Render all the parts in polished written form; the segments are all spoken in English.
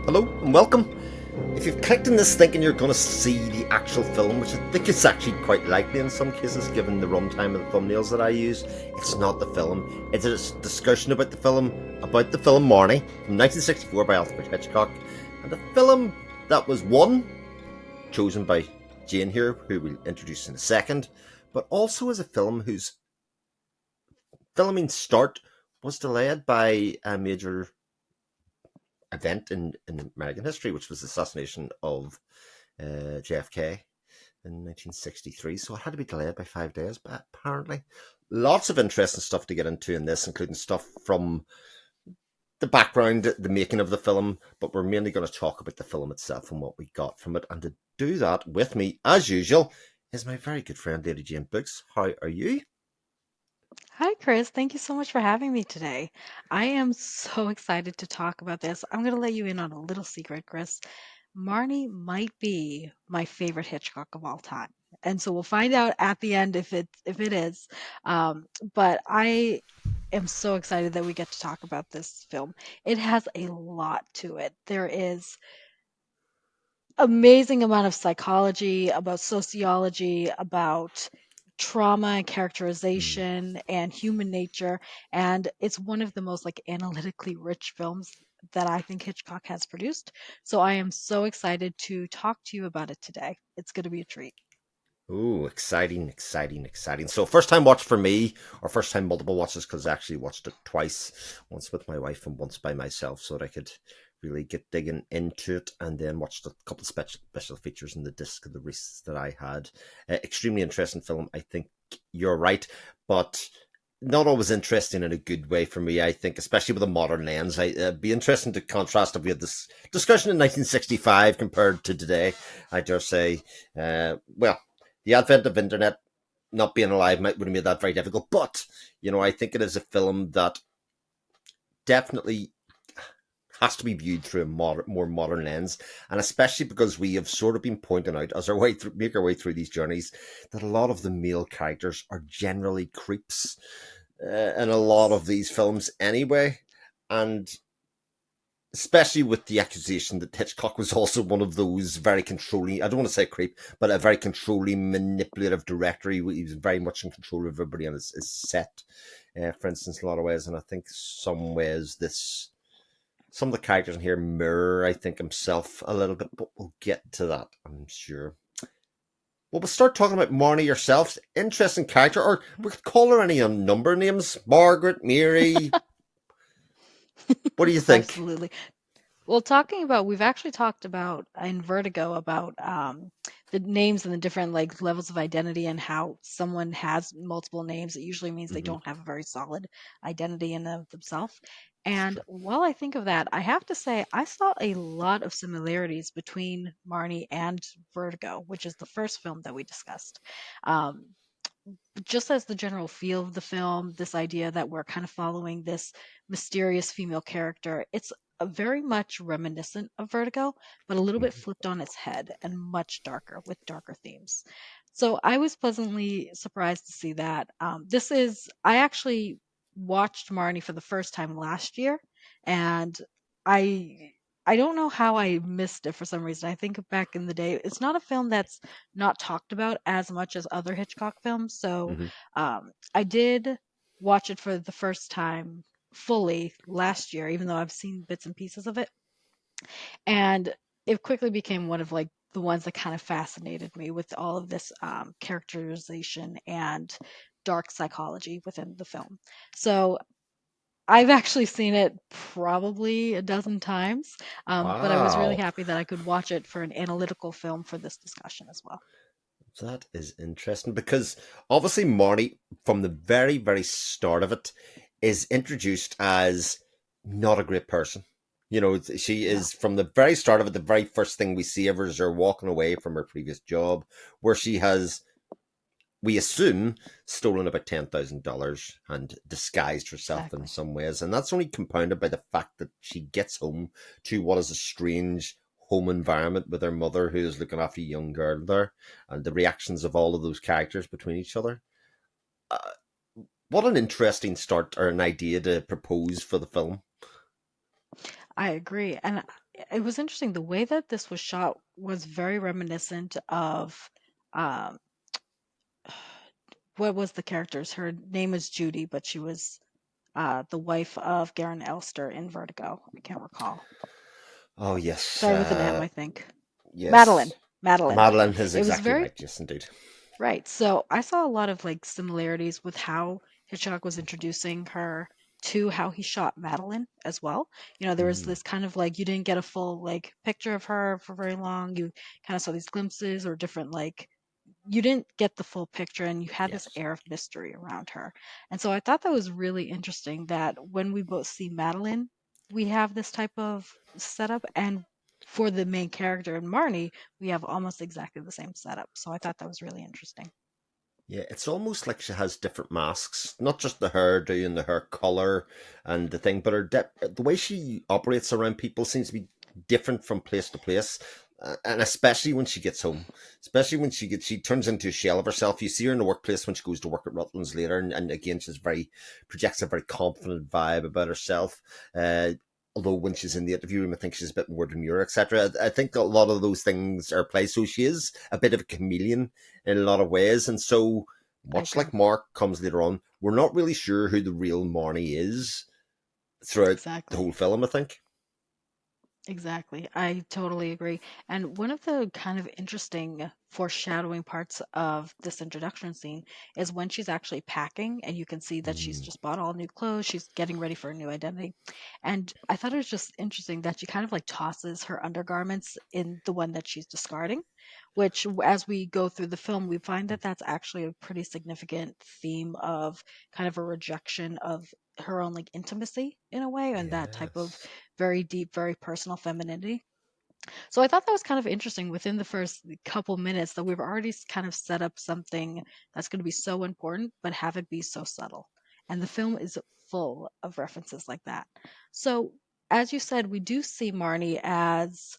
Hello and welcome. If you've clicked on this thinking you're going to see the actual film, which I think is actually quite likely in some cases given the runtime of the thumbnails that I use, it's not the film. It's a discussion about the film Marnie from 1964 by Alfred Hitchcock, and a film that was one chosen by Jane here, who we'll introduce in a second, but also as a film whose filming start was delayed by a major event in American history, which was the assassination of JFK in 1963. So it had to be delayed by 5 days, but apparently. Lots of interesting stuff to get into in this, including stuff from the background, the making of the film, but we're mainly going to talk about the film itself and what we got from it. And to do that with me, as usual, is my very good friend, Lady Jane Books. How are you? Hi, Chris. Thank you so much for having me today. I am so excited to talk about this. I'm going to let you in on a little secret, Chris. Marnie might be my favorite Hitchcock of all time. And so we'll find out at the end if it is. But I am so excited that we get to talk about this film. It has a lot to it. There is amazing amount of psychology, about sociology, about trauma and Hmm. characterization and human nature. And it's one of the most like analytically rich films that I think Hitchcock has produced. So I am so excited to talk to you about it today. It's going to be a treat. Ooh, exciting, exciting, exciting. So, first time watch for me, or first time multiple watches, because I actually watched it twice, once with my wife and once by myself, so that I could really get digging into it, and then watched a couple of special features in the disc of the release that I had. Extremely interesting film. I think you're right, but not always interesting in a good way for me. I think, especially with a modern lens, it'd be interesting to contrast if we had this discussion in 1965 compared to today. I dare say, well, the advent of internet not being alive would have made that very difficult. But I think it is a film that definitely has to be viewed through a more modern lens, and especially because we have sort of been pointing out as our way through, make our way through these journeys, that a lot of the male characters are generally creeps in a lot of these films anyway, and especially with the accusation that Hitchcock was also one of those very controlling, I don't want to say creep, but a very controlling, manipulative director. He was very much in control of everybody on his set, for instance, in a lot of ways. And I think some of the characters in here mirror, I think, himself a little bit, but we'll get to that, I'm sure. Well, we'll start talking about Marnie yourself. Interesting character, or we could call her any number of names. Margaret, Mary. What do you think? Absolutely. Well, talking about, we've actually talked about in Vertigo about the names and the different like levels of identity and how someone has multiple names. It usually means they Mm-hmm. don't have a very solid identity in themselves. It's And true. while I think of that, I have to say I saw a lot of similarities between Marnie and Vertigo, which is the first film that we discussed. Um, just as the general feel of the film, this idea that we're kind of following this mysterious female character, it's a very much reminiscent of Vertigo, but a little bit flipped on its head and much darker with darker themes. So I was pleasantly surprised to see that. I actually watched Marnie for the first time last year, and I. I don't know how I missed it for some reason. I think back in the day, it's not a film that's not talked about as much as other Hitchcock films. So Mm-hmm. I did watch it for the first time fully last year, even though I've seen bits and pieces of it. And it quickly became one of like the ones that kind of fascinated me with all of this characterization and dark psychology within the film. So I've actually seen it probably a dozen times, but I was really Wow. happy that I could watch it for an analytical film for this discussion as well. That is interesting because obviously Marnie, from the very, very start of it, is introduced as not a great person. She No. is from the very start of it, the very first thing we see of her is her walking away from her previous job, where she has, we assume, stolen about $10,000 and disguised herself in Exactly. some ways. And that's only compounded by the fact that she gets home to what is a strange home environment with her mother, who is looking after a young girl there, and the reactions of all of those characters between each other. Uh, what an interesting start or an idea to propose for the film. I agree. And it was interesting. The way that this was shot was very reminiscent of um, what was the characters? Her name is Judy, but she was the wife of Garen Elster in Vertigo. I can't recall. Oh yes, Started with an M, I think. Madeline. yes. Madeline. Madeline is It was exactly very right. Yes, indeed. right. So I saw a lot of like similarities with how Hitchcock was introducing her to how he shot Madeline as well. There was Mm, this kind of like you didn't get a full like picture of her for very long. You kind of saw these glimpses or different like you didn't get the full picture and you had this yes. air of mystery around her. And so I thought that was really interesting that when we both see Madeline, we have this type of setup and for the main character in Marnie, we have almost exactly the same setup. So I thought that was really interesting. Yeah, it's almost like she has different masks, not just the hairdo and the hair color and the thing, but the way she operates around people seems to be different from place to place. And especially when she gets home, especially when she turns into a shell of herself. You see her in the workplace when she goes to work at Rutland's later, and again, she's very projects a very confident vibe about herself. Uh, Although when she's in the interview room, I think she's a bit more demure, etc. I think a lot of those things are play. So she is a bit of a chameleon in a lot of ways. And so, I much agree. like Mark comes later on, we're not really sure who the real Marnie is throughout the Exactly. whole film, I think. Exactly. I totally agree. And one of the kind of interesting foreshadowing parts of this introduction scene is when she's actually packing, and you can see that she's Mm, just bought all new clothes. She's getting ready for a new identity. And I thought it was just interesting that she kind of like tosses her undergarments in the one that she's discarding, which, as we go through the film, we find that that's actually a pretty significant theme of kind of a rejection of her own like intimacy in a way, and that type of yes. very deep, very personal femininity. So I thought that was kind of interesting within the first couple minutes that we've already kind of set up something that's going to be so important, but have it be so subtle. And the film is full of references like that. So, as you said, we do see Marnie as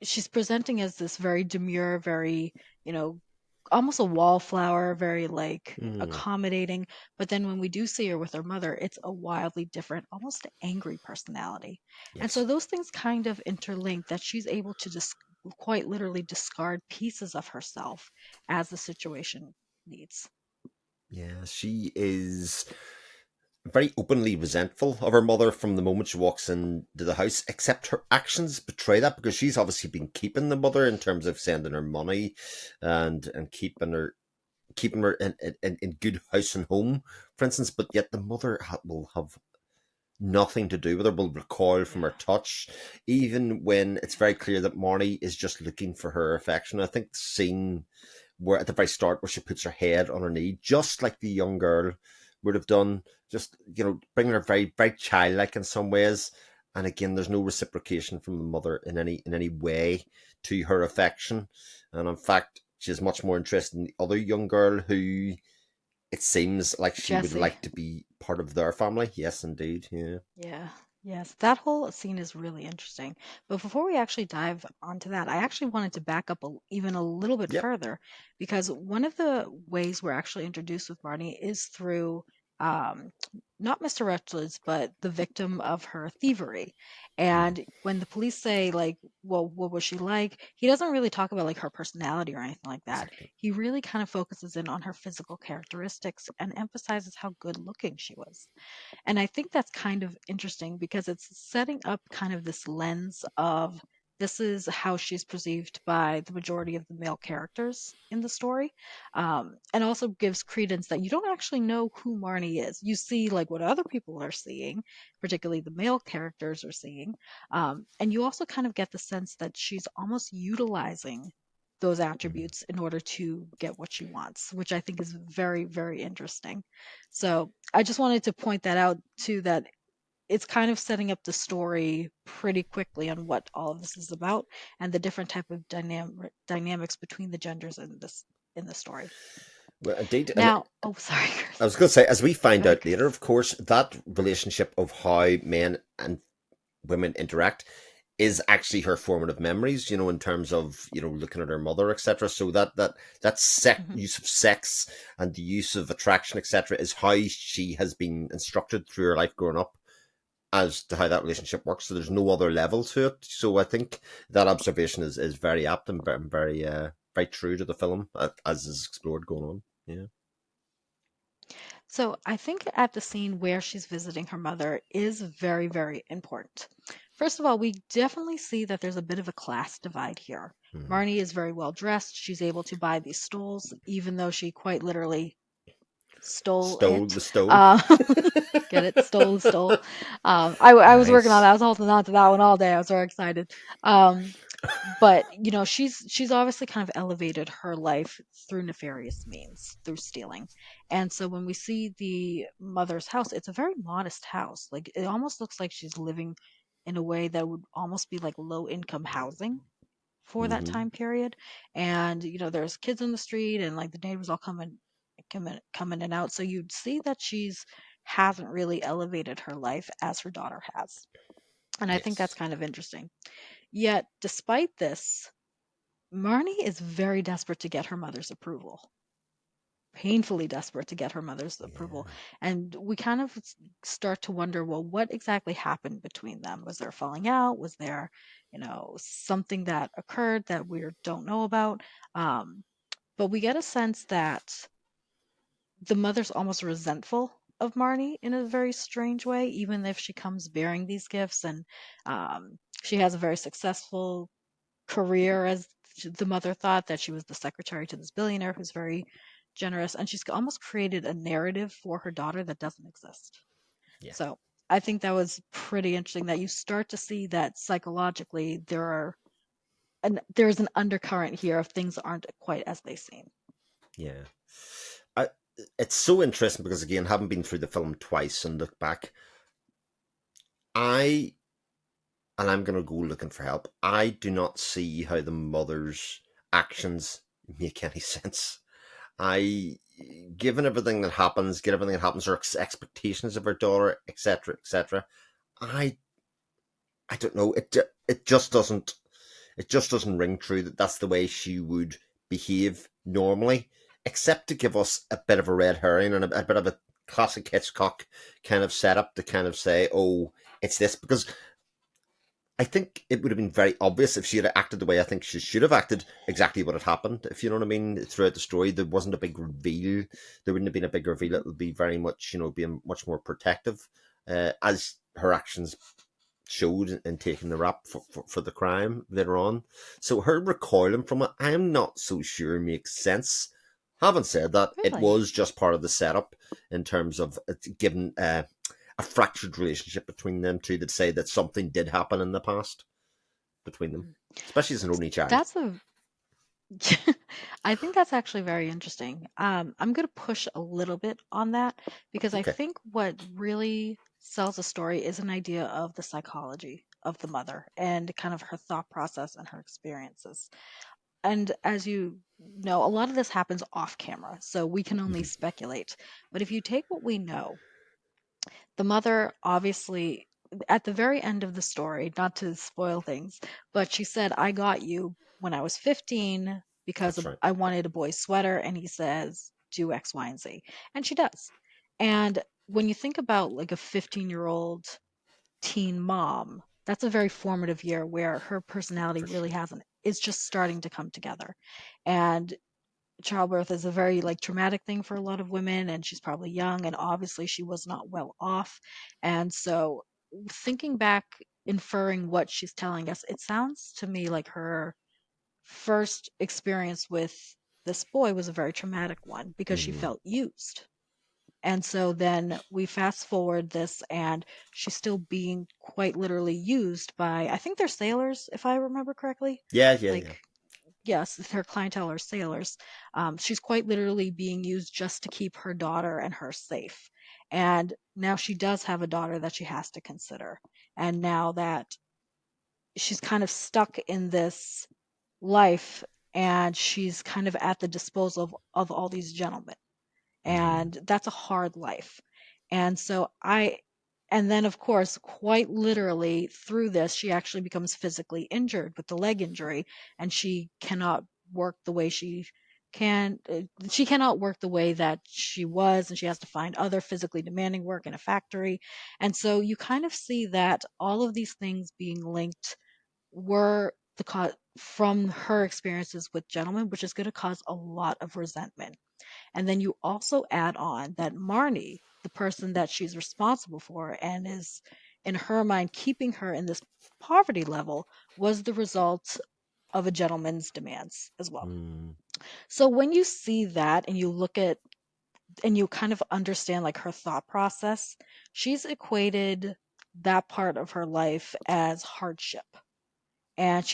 she's presenting as this very demure, very, you know, almost a wallflower, very like Mm, accommodating. But then when we do see her with her mother, it's a wildly different, almost angry personality. And so yes. those things kind of interlink that she's able to just quite literally discard pieces of herself as the situation needs. Yeah, she is very openly resentful of her mother from the moment she walks into the house, except her actions betray that because she's obviously been keeping the mother in terms of sending her money and keeping her in good house and home, for instance, but yet the mother will have nothing to do with her, will recoil from her touch, even when it's very clear that Marnie is just looking for her affection. I think the scene where at the very start where she puts her head on her knee, just like the young girl would have done, just bringing her very, very childlike in some ways. And again, there's no reciprocation from the mother in any way to her affection. And in fact, she's much more interested in the other young girl who it seems like she would Jesse. like to be part of their family. Yes, indeed. Yeah. Yeah. Yes, that whole scene is really interesting. But before we actually dive onto that, I actually wanted to back up even a little bit Yep. further because one of the ways we're actually introduced with Marnie is through um, not Mr. Rutledge, but the victim of her thievery. Mm, And when the police say, like, well, what was she like? He doesn't really talk about like her personality or anything like that. exactly. He really kind of focuses in on her physical characteristics and emphasizes how good looking she was. And I think that's kind of interesting because it's setting up kind of this lens of this is how she's perceived by the majority of the male characters in the story. And also gives credence that you don't actually know who Marnie is. You see, like, what other people are seeing, particularly the male characters are seeing. And you also kind of get the sense that she's almost utilizing those Mm. attributes in order to get what she wants, which I think is very, very interesting. So I just wanted to point that out too, that it's kind of setting up the story pretty quickly on what all of this is about and the different type of dynamics between the genders in the story. Well, indeed, and Now, oh, sorry, I Chris. was going to say, as we Go find ahead, out later, Chris. of course, that relationship of how men and women interact is actually her formative memories, in terms of, looking at her mother, etc. So that Hmm. use of sex and the use of attraction, etc., is how she has been instructed through her life growing up as to how that relationship works. So there's no other level to it. So I think that observation is very apt and very very true to the film as is explored going on. Yeah. So I think at the scene where she's visiting her mother is very, very important. First of all, we definitely see that there's a bit of a class divide here. Mm-hmm. Marnie is very well dressed. She's able to buy these stoles, even though she quite literally stole Stole it. the stole. Uh, get it? Stole. I was working on that. Nice. I was holding on to that one all day. I was very excited. Um, but she's obviously kind of elevated her life through nefarious means, through stealing. And so when we see the mother's house, it's a very modest house. Like it almost looks like she's living in a way that would almost be like low income housing for that Mm-hmm. time period. And there's kids in the street, and like the neighbors all coming and out. So you'd see that she's hasn't really elevated her life as her daughter has. And I think that's Yes. kind of interesting. Yet, despite this, Marnie is very desperate to get her mother's approval, painfully desperate to get her mother's approval. Yeah. And we kind of start to wonder, well, what exactly happened between them? Was there a falling out? Was there, something that occurred that we don't know about? Um, but we get a sense that the mother's almost resentful of Marnie in a very strange way, even if she comes bearing these gifts and she has a very successful career as the mother thought that she was the secretary to this billionaire who's very generous, and she's almost created a narrative for her daughter that doesn't exist. Yeah. So I think that was pretty interesting that you start to see that psychologically there's an undercurrent here of things aren't quite as they seem. Yeah. I, it's so interesting because again, having been through the film twice and look back, I and I'm gonna go looking for help. I do not see how the mother's actions make any sense. I, given everything that happens, given everything that happens, her expectations of her daughter, etc., etc. I, I don't know. It just doesn't ring true that that's the way she would behave normally, except to give us a bit of a red herring and a bit of a classic Hitchcock kind of setup to kind of say, oh, it's this because I think it would have been very obvious if she had acted the way I think she should have acted, exactly what had happened. If you know what I mean, throughout the story, there wasn't a big reveal. There wouldn't have been a big reveal. It would be very much, being much more protective, as her actions showed in taking the rap for the crime later on. So her recoiling from it, I'm not so sure makes sense. Having said that, it Really? was just part of the setup in terms of it giving a fractured relationship between them two that say that something did happen in the past between them, Mhm. especially as an only child. That's a I think that's actually very interesting. I'm going to push a little bit on that because I Okay. think what really sells a story is an idea of the psychology of the mother and kind of her thought process and her experiences. And as you know, a lot of this happens off camera, so we can only Mhm. speculate. But if you take what we know, the mother obviously, at the very end of the story, not to spoil things, but she said, I got you when I was 15 because That's right. I wanted a boy's sweater. And he says, do X, Y, and Z. And she does. And when you think about like a 15-year-old teen mom, that's a very formative year where her personality For really sure. hasn't, is just starting to come together. And childbirth is a very like traumatic thing for a lot of women, and she's probably young, and obviously she was not well off. And so thinking back, inferring what she's telling us, it sounds to me like her first experience with this boy was a very traumatic one because she Mm-hmm. felt used. And so then we fast forward this, and she's still being quite literally used by, I think they're sailors, if I remember correctly. Yeah, yeah, yeah. Like, yes, her clientele are sailors. She's quite literally being used just to keep her daughter and her safe. And now she does have a daughter that she has to consider. And now that she's kind of stuck in this life, and she's kind of at the disposal of all these gentlemen, Mm-hmm. and that's a hard life. And so and then of course, quite literally through this, she actually becomes physically injured with the leg injury, and she cannot work the way she she cannot work the way that she was, and she has to find other physically demanding work in a factory. And so you kind of see that all of these things being linked were the cause from her experiences with gentlemen, which is going to cause a lot of resentment. And then you also add on that Marnie, the person that she's responsible for and is in her mind keeping her in this poverty level, was the result of a gentleman's demands as well. Mm, So when you see that and you look at and you kind of understand like her thought process, she's equated that part of her life as hardship. And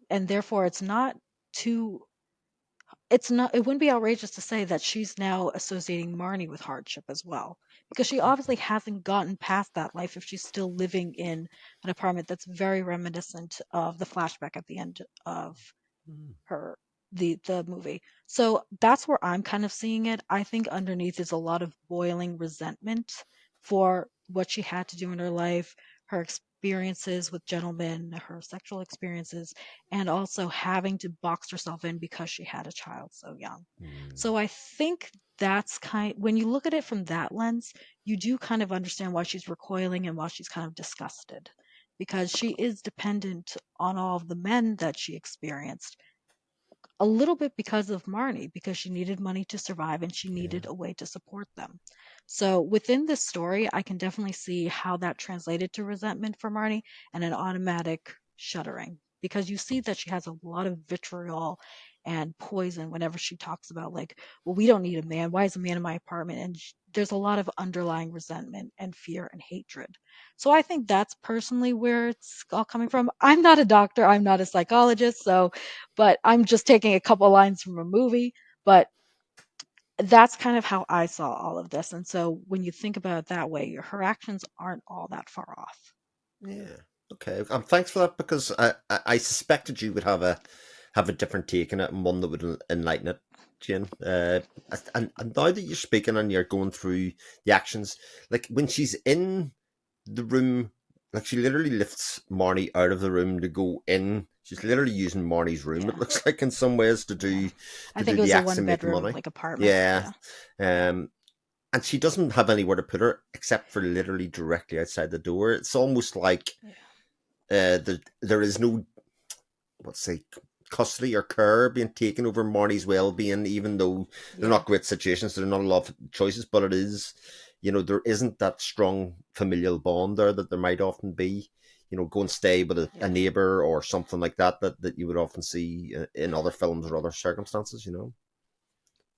and therefore too it wouldn't be outrageous to say that she's now associating Marnie with hardship as well, because she obviously hasn't gotten past that life if she's still living in an apartment that's very reminiscent of the flashback at the end of mm, her the movie. So that's where I'm kind of seeing it. I think underneath is a lot of boiling resentment for what she had to do in her life, her experiences with gentlemen, her sexual experiences, and also having to box herself in because she had a child so young. mm, So I think that's when you look at it from that lens, you do kind of understand why she's recoiling and why she's kind of disgusted, because she is dependent on all of the men that she experienced, a little bit because of Marnie, because she needed money to survive and she yeah. needed a way to support them. So within this story, I can definitely see how that translated to resentment for Marnie and an automatic shuddering, because you see that she has a lot of vitriol and poison whenever she talks about, like, well, we don't need a man. Why is a man in my apartment? And there's a lot of underlying resentment and fear and hatred. So I think that's personally where it's all coming from. I'm not a doctor, I'm not a psychologist, so but I'm just taking a couple lines from a movie. But that's kind of how I saw all of this. And so when you think about it that way, her actions aren't all that far off. Yeah. Okay. Thanks for that because I suspected you would have a different take on it and one that would enlighten it, Jane. And now that you're speaking and you're going through the actions, like when she's in the room, like she literally lifts Marnie out of the room to go in. She's literally using Marnie's room. It Yeah. looks like in some ways Yeah. I to think do it was the a acts one and make the bedroom money. like apartment. Yeah. Yeah. Um, and she doesn't have anywhere to put her except for literally directly outside the door. It's almost like Yeah. there is no, let's say, custody or care being taken over Marnie's well-being, even though they're Yeah. not great situations. There are not a lot of choices, but it is, there isn't that strong familial bond there that there might often be. Go and stay with a Yeah. neighbor or something like that, that you would often see in other films or other circumstances.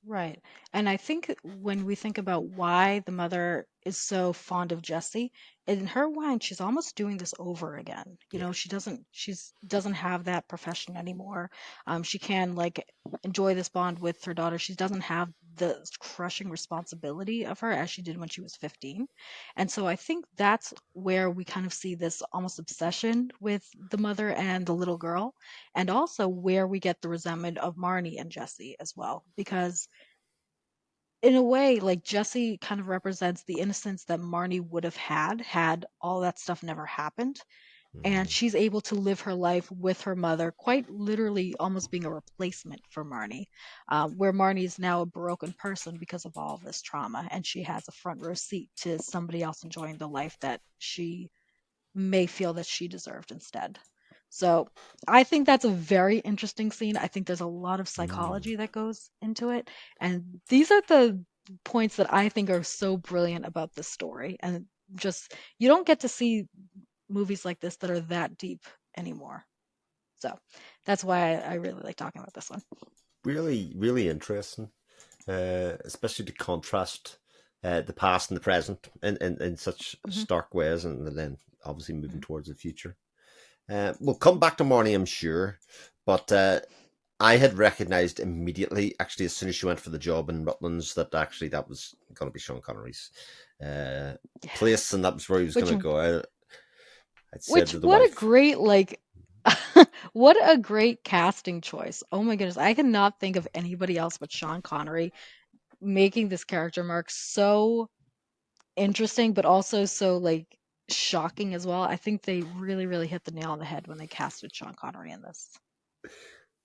Right. And I think when we think about why the mother is so fond of Jesse, in her mind, she's almost doing this over again. You Yeah. know, she's doesn't have that profession anymore. She can like enjoy this bond with her daughter. She doesn't have the crushing responsibility of her as she did when she was 15. And so I think that's where we kind of see this almost obsession with the mother and the little girl, and also where we get the resentment of Marnie and Jesse as well, because in a way, like Jesse kind of represents the innocence that Marnie would have had all that stuff never happened. And Mm-hmm. she's able to live her life with her mother, quite literally almost being a replacement for Marnie, where Marnie is now a broken person because of all of this trauma. And she has a front row seat to somebody else enjoying the life that she may feel that she deserved instead. So I think that's a very interesting scene. I think there's a lot of Mm. psychology that goes into it. And these are the points that I think are so brilliant about this story. And just, you don't get to see movies like this that are that deep anymore. So that's why I really like talking about this one. Really, really interesting, especially to contrast the past and the present in such Hmm. stark ways, and then obviously moving Hmm. towards the future. We'll come back to Marnie, I'm sure, but I had recognised immediately, actually, as soon as she went for the job in Rutland's, that actually that was going to be Sean Connery's uh, Yeah. place, and that was where he was Which going to go. I'd said Which to the what a wife, great like what a great casting choice. Oh my goodness. I cannot think of anybody else but Sean Connery making this character mark so interesting, but also so like shocking as well. I think they really, really hit the nail on the head when they casted Sean Connery in this.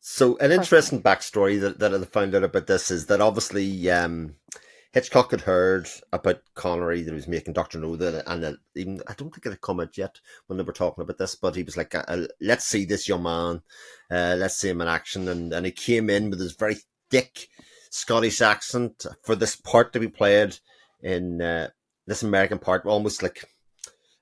So an personally. interesting backstory that I found out about this is that obviously Hitchcock had heard about Connery that he was making Doctor No, that, and that even I don't think it had come out yet when they were talking about this, but he was like, "Let's see this young man, let's see him in action," and he came in with his very thick Scottish accent for this part to be played in this American part, almost like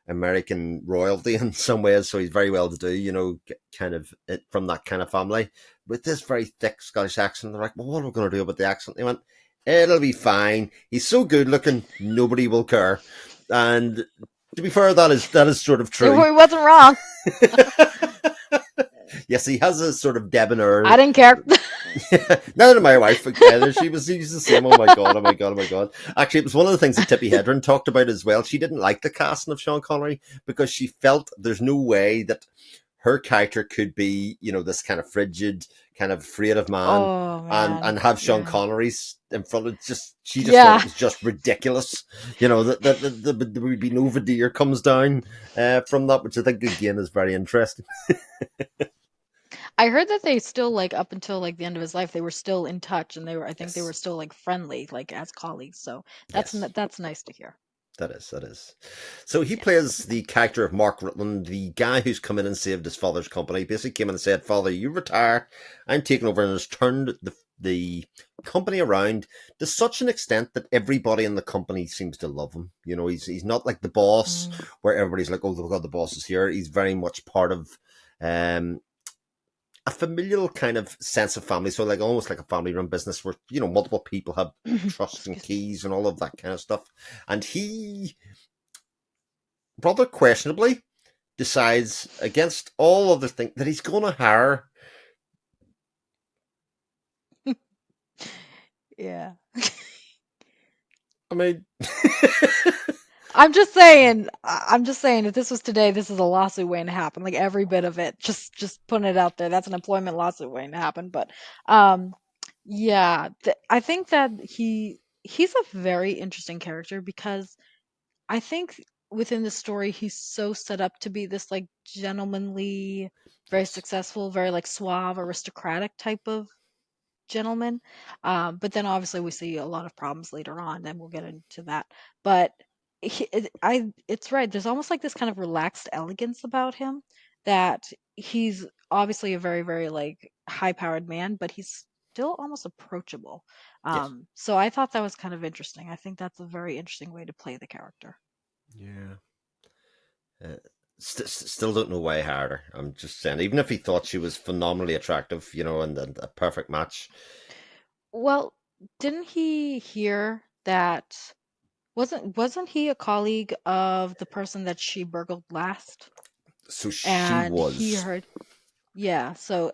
American royalty in some ways, so he's very well to do, kind of from that kind of family. With this very thick Scottish accent, they're like, well, what are we going to do about the accent? They went, it'll be fine. He's so good looking, nobody will care. And to be fair, that is sort of It true. wasn't wrong. Yes, he has a sort of I debonair. didn't care. Neither did my wife either. She was the same. Oh my god! Oh my god! Oh my god! Actually, it was one of the things that Tippi Hedren talked about as well. She didn't like the casting of Sean Connery because she felt there's no way that her character could be, this kind of frigid, kind of afraid of man, Oh and man. and have Sean Yeah. Connery's in front of just. She just thought it Yeah. was just ridiculous. That there would be no veneer comes down from that, which I think again is very interesting. I heard that they still like up until like the end of his life they were still in touch and I think they were Yes, still like friendly like as colleagues. So yes. that's nice to hear. That is, that is. So he Yes. plays the character of Mark Rutland, the guy who's come in and saved his father's company. Basically came in and said, Father, you retire, I'm taking over, and has turned the company around to such an extent that everybody in the company seems to love him. He's not like the boss Mm. where everybody's like, oh god, the boss is here. He's very much part of um a familial kind of sense of family. So like almost like a family run business where, multiple people have trust and Excuse me. keys and all of that kind of stuff. And he rather questionably decides against all other things that he's going to hire. Yeah. I mean, I'm just saying if this was today, this is a lawsuit waiting to happen. Like every bit of it. Just putting it out there. That's an employment lawsuit waiting to happen. But um yeah, I think that he's a very interesting character because I think within the story he's so set up to be this like gentlemanly, very yes, successful, very like suave, aristocratic type of gentleman. But then obviously we see a lot of problems later on, and we'll get into that. But it's right. There's almost like this kind of relaxed elegance about him that he's obviously a very, very like high-powered man, but he's still almost approachable. yes, So I thought that was kind of interesting. I think that's a very interesting way to play the character. yeah. Uh, Still don't know why I hired her. I'm just saying, even if he thought she was phenomenally attractive, and a perfect match. Well, didn't he hear that wasn't he a colleague of the person that she burgled last? So she And he was, heard, yeah, so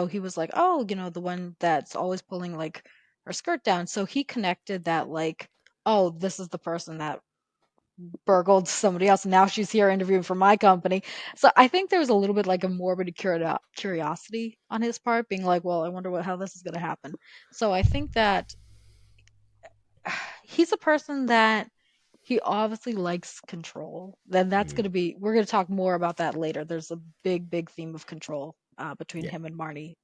he was like, "Oh, the one that's always pulling like her skirt down." So he connected that like, "Oh, this is the person that burgled somebody else. And now she's here interviewing for my company." So I think there was a little bit like a morbid curiosity on his part, being like, "Well, I wonder how this is going to happen." So I think that he's a person that he obviously likes control. Then that's mm, going to be, we're going to talk more about that later. There's a big, big theme of control between yeah, him and Marnie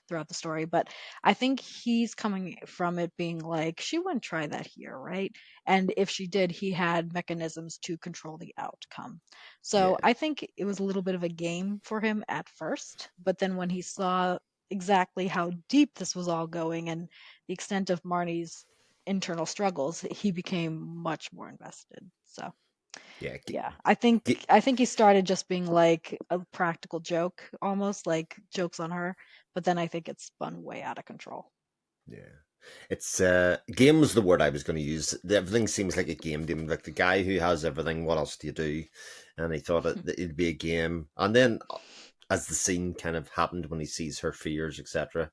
throughout the story. But I think he's coming from it being like, she wouldn't try that here, right? And if she did, he had mechanisms to control the outcome. So yeah, I think it was a little bit of a game for him at first. But then when he saw exactly how deep this was all going and the extent of Marnie's internal struggles, he became much more invested. So yeah. yeah, I think he started just being like a practical joke, almost like jokes on her, but then I think it spun way out of control. Yeah. It's game was the word I was going to use. Everything seems like a game to him. Like the guy who has everything. What else do you do? And he thought it'd be a game. And then, as the scene kind of happened when he sees her fears, etc.,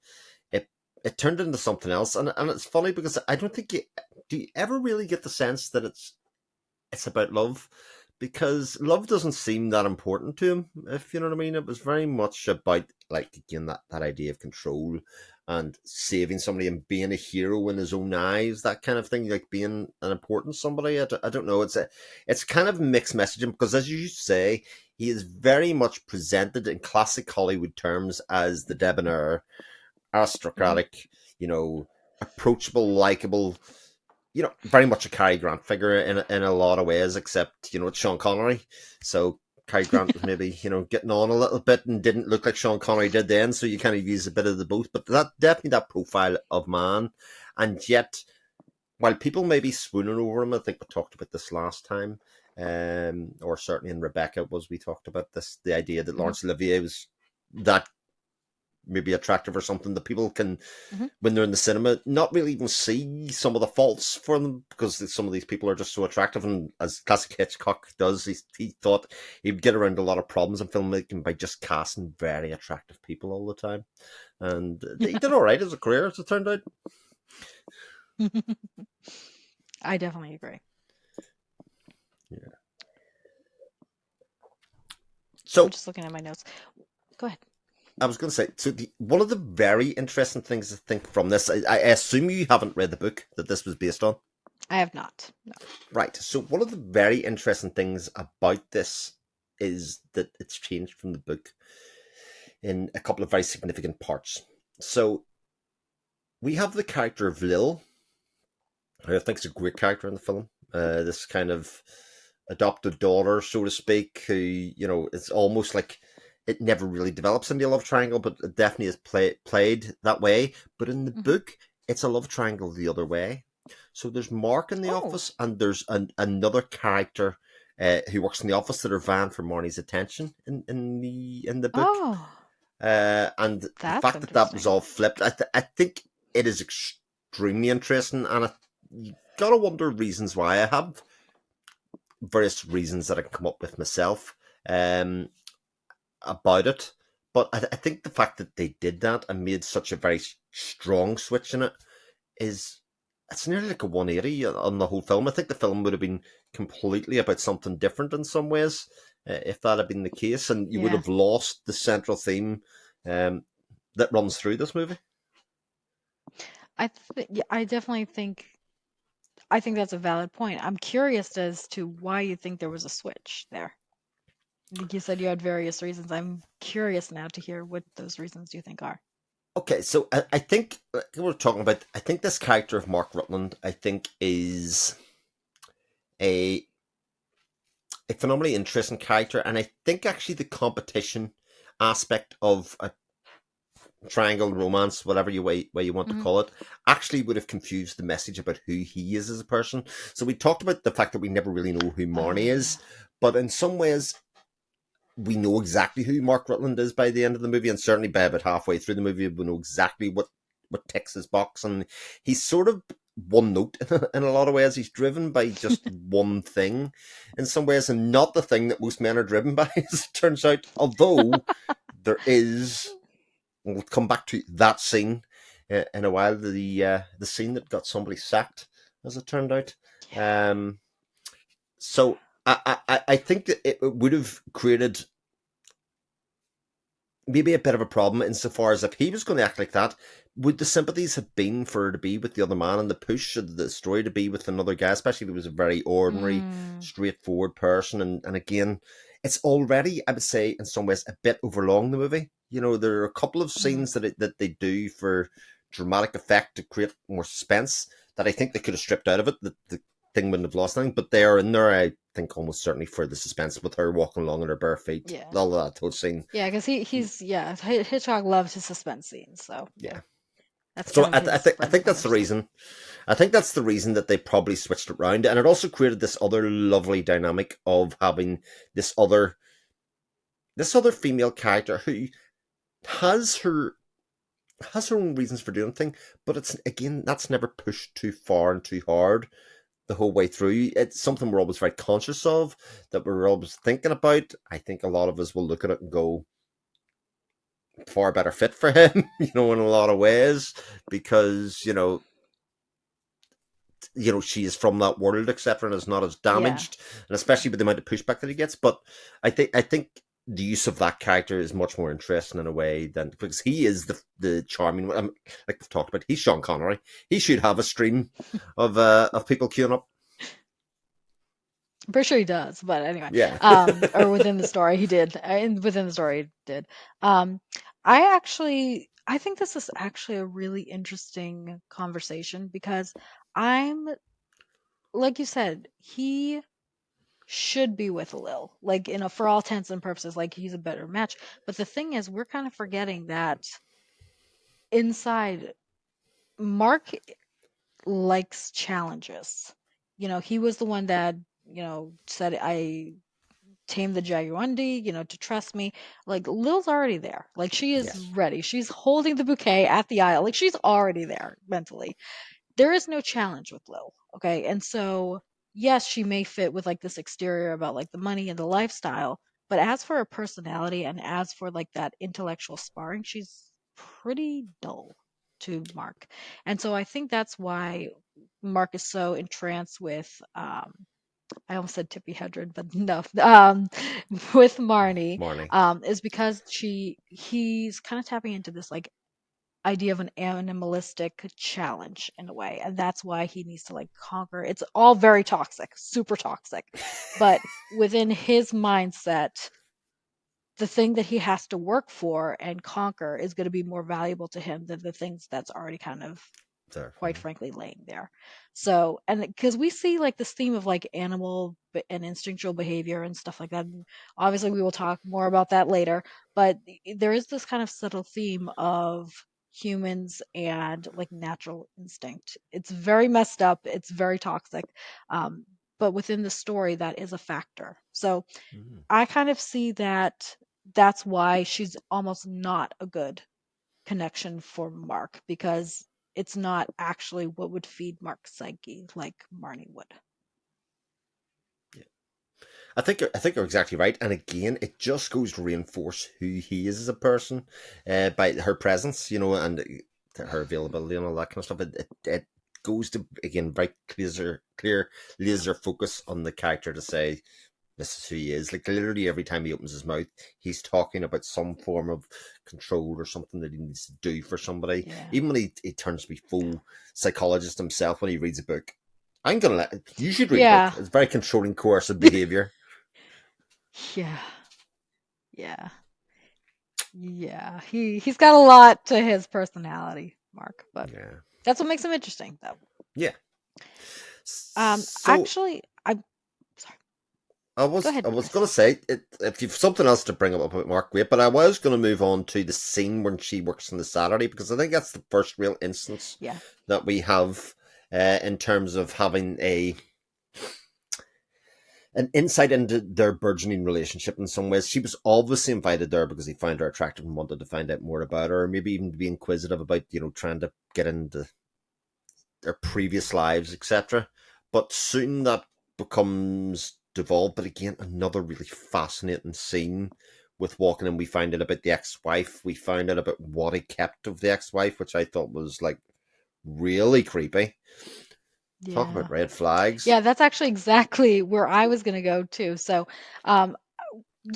it it turned into something else. And it's funny because I don't think you ever really get the sense that it's about love, because love doesn't seem that important to him, if you know what I mean. It was very much about, like, again, that idea of control and saving somebody and being a hero in his own eyes, that kind of thing, like being an important somebody. I don't know, it's kind of mixed messaging, because as you say, he is very much presented in classic Hollywood terms as the debonair, Hmm. aristocratic, approachable, likable, very much a Cary Grant figure in a lot of ways, except, it's Sean Connery. So Cary Grant was maybe, getting on a little bit and didn't look like Sean Connery did then. So you kind of use a bit of the both, but that definitely that profile of man. And yet, while people may be swooning over him, I think we talked about this last time, or certainly in Rebecca was we talked about this, the idea that Hmm. Laurence Olivier was that maybe attractive or something that people can, Hmm. when they're in the cinema, not really even see some of the faults for them because some of these people are just so attractive. And as classic Hitchcock does, he thought he'd get around a lot of problems in filmmaking by just casting very attractive people all the time. And he did all right as a career, as it turned out. I definitely agree. Yeah. I'm So just looking at my notes. Go ahead. I was going to say, so one of the very interesting things I think from this, I assume you haven't read the book that this was based on. I have not. No. Right. So one of the very interesting things about this is that it's changed from the book in a couple of very significant parts. So we have the character of Lil, who I think is a great character in the film. This kind of adopted daughter, so to speak, who, it's almost like it never really develops into a love triangle, but it definitely is played that way. But in the Hmm. book, it's a love triangle the other way. So there's Mark in the Oh. office, and there's another character who works in the office that are vying for Marnie's attention in the book. Oh, And the that's fact that that was interesting. all flipped, I think it is extremely interesting, and you gotta wonder reasons why. I have various reasons that I can come up with myself um, about it, but I think the fact that they did that and made such a very strong switch in it is it's nearly like a 180 on the whole film. I think the film would have been completely about something different in some ways if that had been the case, and you would Yeah. have lost the central theme um, that runs through this movie. Yeah, I think that's a valid point. I'm curious as to why you think there was a switch there. Like you said you had various reasons. I'm curious now to hear what those reasons you think are. Okay, so I think we're talking about. I think this character of Mark Rutland, I think, is a a phenomenally interesting character, and I think actually the competition aspect of a triangle romance, whatever way you want to Hmm. call it, actually would have confused the message about who he is as a person. So we talked about the fact that we never really know who Marnie Oh, is, yeah. but in some ways we know exactly who Mark Rutland is by the end of the movie, and certainly by about halfway through the movie, we know exactly what ticks his box, and he's sort of one note in a lot of ways. He's driven by just one thing in some ways, and not the thing that most men are driven by, as it turns out. Although there is, we'll come back to that scene in a while. The scene that got somebody sacked, as it turned out. Um, so I think that it would have created maybe a bit of a problem insofar as if he was going to act like that, would the sympathies have been for her to be with the other man and the push of the story to be with another guy, especially if he was a very ordinary, Mm. straightforward person? And again, it's already, I would say, in some ways, a bit overlong the movie. There are a couple of Hmm. scenes that they do for dramatic effect to create more suspense that I think they could have stripped out of it. That the thing wouldn't have lost anything, but they are in there, I think, almost certainly for the suspense with her walking along on her bare feet. Yeah. All of that whole scene. Yeah, because Hitchcock loves his suspense scenes, so yeah, Yeah. that's So kind of his I bread and think that's butter. the So reason. I think that's the reason that they probably switched it around, and it also created this other lovely dynamic of having this other this other female character who has her has her own reasons for doing things, but it's again that's never pushed too far and too hard the whole way through. It's something we're always very conscious of, that we're always thinking about. I think a lot of us will look at it and go, far better fit for him, in a lot of ways, because she is from that world, etc., and is not as yeah, damaged, and yeah, especially with the amount of pushback that he gets. But I think the use of that character is much more interesting in a way than because he is the charming one. Like we've talked about, he's Sean Connery. He should have a stream of people queuing up. I'm pretty sure he does, but anyway, Yeah. or within the story he did. Within the story he did. Um, I think this is actually a really interesting conversation because I'm, like you said, he should be with Lil, like for all intents and purposes, like he's a better match. But the thing is, we're kind of forgetting that inside, Mark likes challenges. He was the one that said, I tame the Jaguandi, to trust me. Like Lil's already there. Like she is Yes. ready. She's holding the bouquet at the aisle. Like she's already there mentally. There is no challenge with Lil. Okay. And so, yes, she may fit with like this exterior about like the money and the lifestyle. But as for her personality and as for like that intellectual sparring, she's pretty dull to Mark. And so I think that's why Mark is so entranced with I almost said Tippi Hedren, but no, with Marnie, Marnie. is because he's kind of tapping into this like idea of an animalistic challenge in a way, and that's why he needs to like conquer. It's all very toxic, super toxic, but within his mindset, the thing that he has to work for and conquer is going to be more valuable to him than the things that's already kind of There. quite frankly laying there. So, and because we see like this theme of like animal and instinctual behavior and stuff like that. And obviously, we will talk more about that later, but there is this kind of subtle theme of humans and like natural instinct. It's very messed up, it's very toxic. Um, but within the story, that is a factor. So, Mm. I kind of see that that's why she's almost not a good connection for Mark because it's not actually what would feed Mark's psyche like Marnie would. Yeah. I think you're exactly right, and again, it just goes to reinforce who he is as a person, by her presence, and her availability and all that kind of stuff. It goes to again very clear laser focus on the character to say this is who he is. Like literally every time he opens his mouth, he's talking about some form of control or something that he needs to do for somebody. Yeah. Even when he turns to be full psychologist himself when he reads a book. I'm gonna let you should read a book. Yeah. It's very controlling, coercive behavior. Yeah. Yeah. Yeah. He's got a lot to his personality, Mark, but Yeah. that's what makes him interesting though. Yeah. So Actually, I'm sorry. I Go was ahead, I was Chris. gonna say if you've something else to bring up about Mark Waite, but I was gonna move on to the scene when she works on the Saturday because I think that's the first real instance Yeah. that we have, in terms of having an insight into their burgeoning relationship in some ways. She was obviously invited there because he found her attractive and wanted to find out more about her, or maybe even to be inquisitive about, trying to get into their previous lives, etc. But soon that becomes devolved. But again, another really fascinating scene with walking in. We find out about the ex-wife. We find out about what he kept of the ex-wife, which I thought was like really creepy. Talk about Yeah. red flags. Yeah, that's actually exactly where I was going to go too. So, um,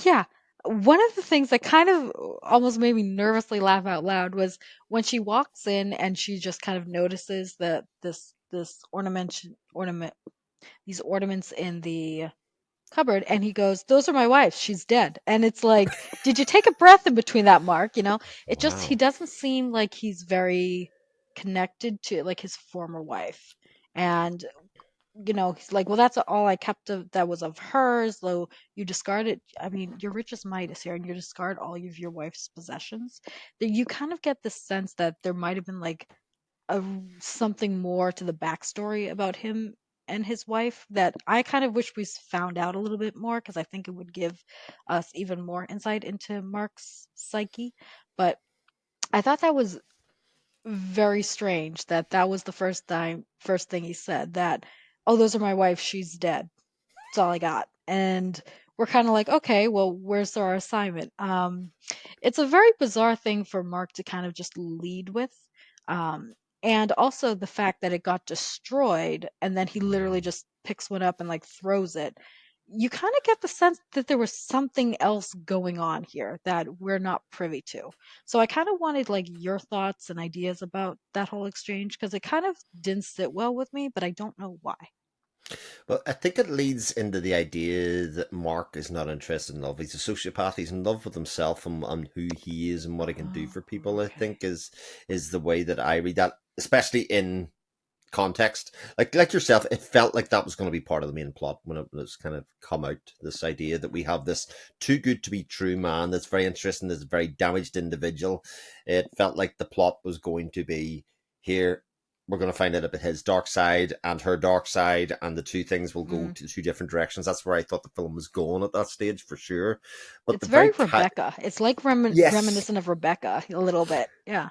yeah, one of the things that kind of almost made me nervously laugh out loud was when she walks in and she just kind of notices that this ornament these ornaments in the cupboard, and he goes, "Those are my wife's. She's dead." And it's like, did you take a breath in between that, Mark? It just he Wow. doesn't seem like he's very connected to like his former wife. And he's like, well, that's all I kept that was of hers, though you discard it. I mean, your richest Midas here, and you discard all of your wife's possessions. That you kind of get the sense that there might have been like something more to the backstory about him and his wife that I kind of wish we found out a little bit more because I think it would give us even more insight into Mark's psyche. But I thought that was very strange that that was the first thing he said that, oh, those are my wife, she's dead. That's all I got. And we're kind of like, okay, well, where's our assignment? It's a very bizarre thing for Mark to kind of just lead with. Um, and also the fact that it got destroyed and then he literally just picks one up and like throws it. You kind of get the sense that there was something else going on here that we're not privy to. So I kind of wanted like your thoughts and ideas about that whole exchange because it kind of didn't sit well with me, but I don't know why. Well, I think it leads into the idea that Mark is not interested in love. He's a sociopath. He's in love with himself and who he is and what he can do Oh, for people. I okay. think is the way that I read that, especially in context. Like yourself, it felt like that was going to be part of the main plot when it was kind of come out. This idea that we have this too good to be true man that's very interesting, this very damaged individual. It felt like the plot was going to be here. We're going to find out about his dark side and her dark side, and the two things will go Mm. to two different directions. That's where I thought the film was going at that stage for sure. But It's the very very Rebecca. It's like yes, reminiscent of Rebecca a little bit. Yeah.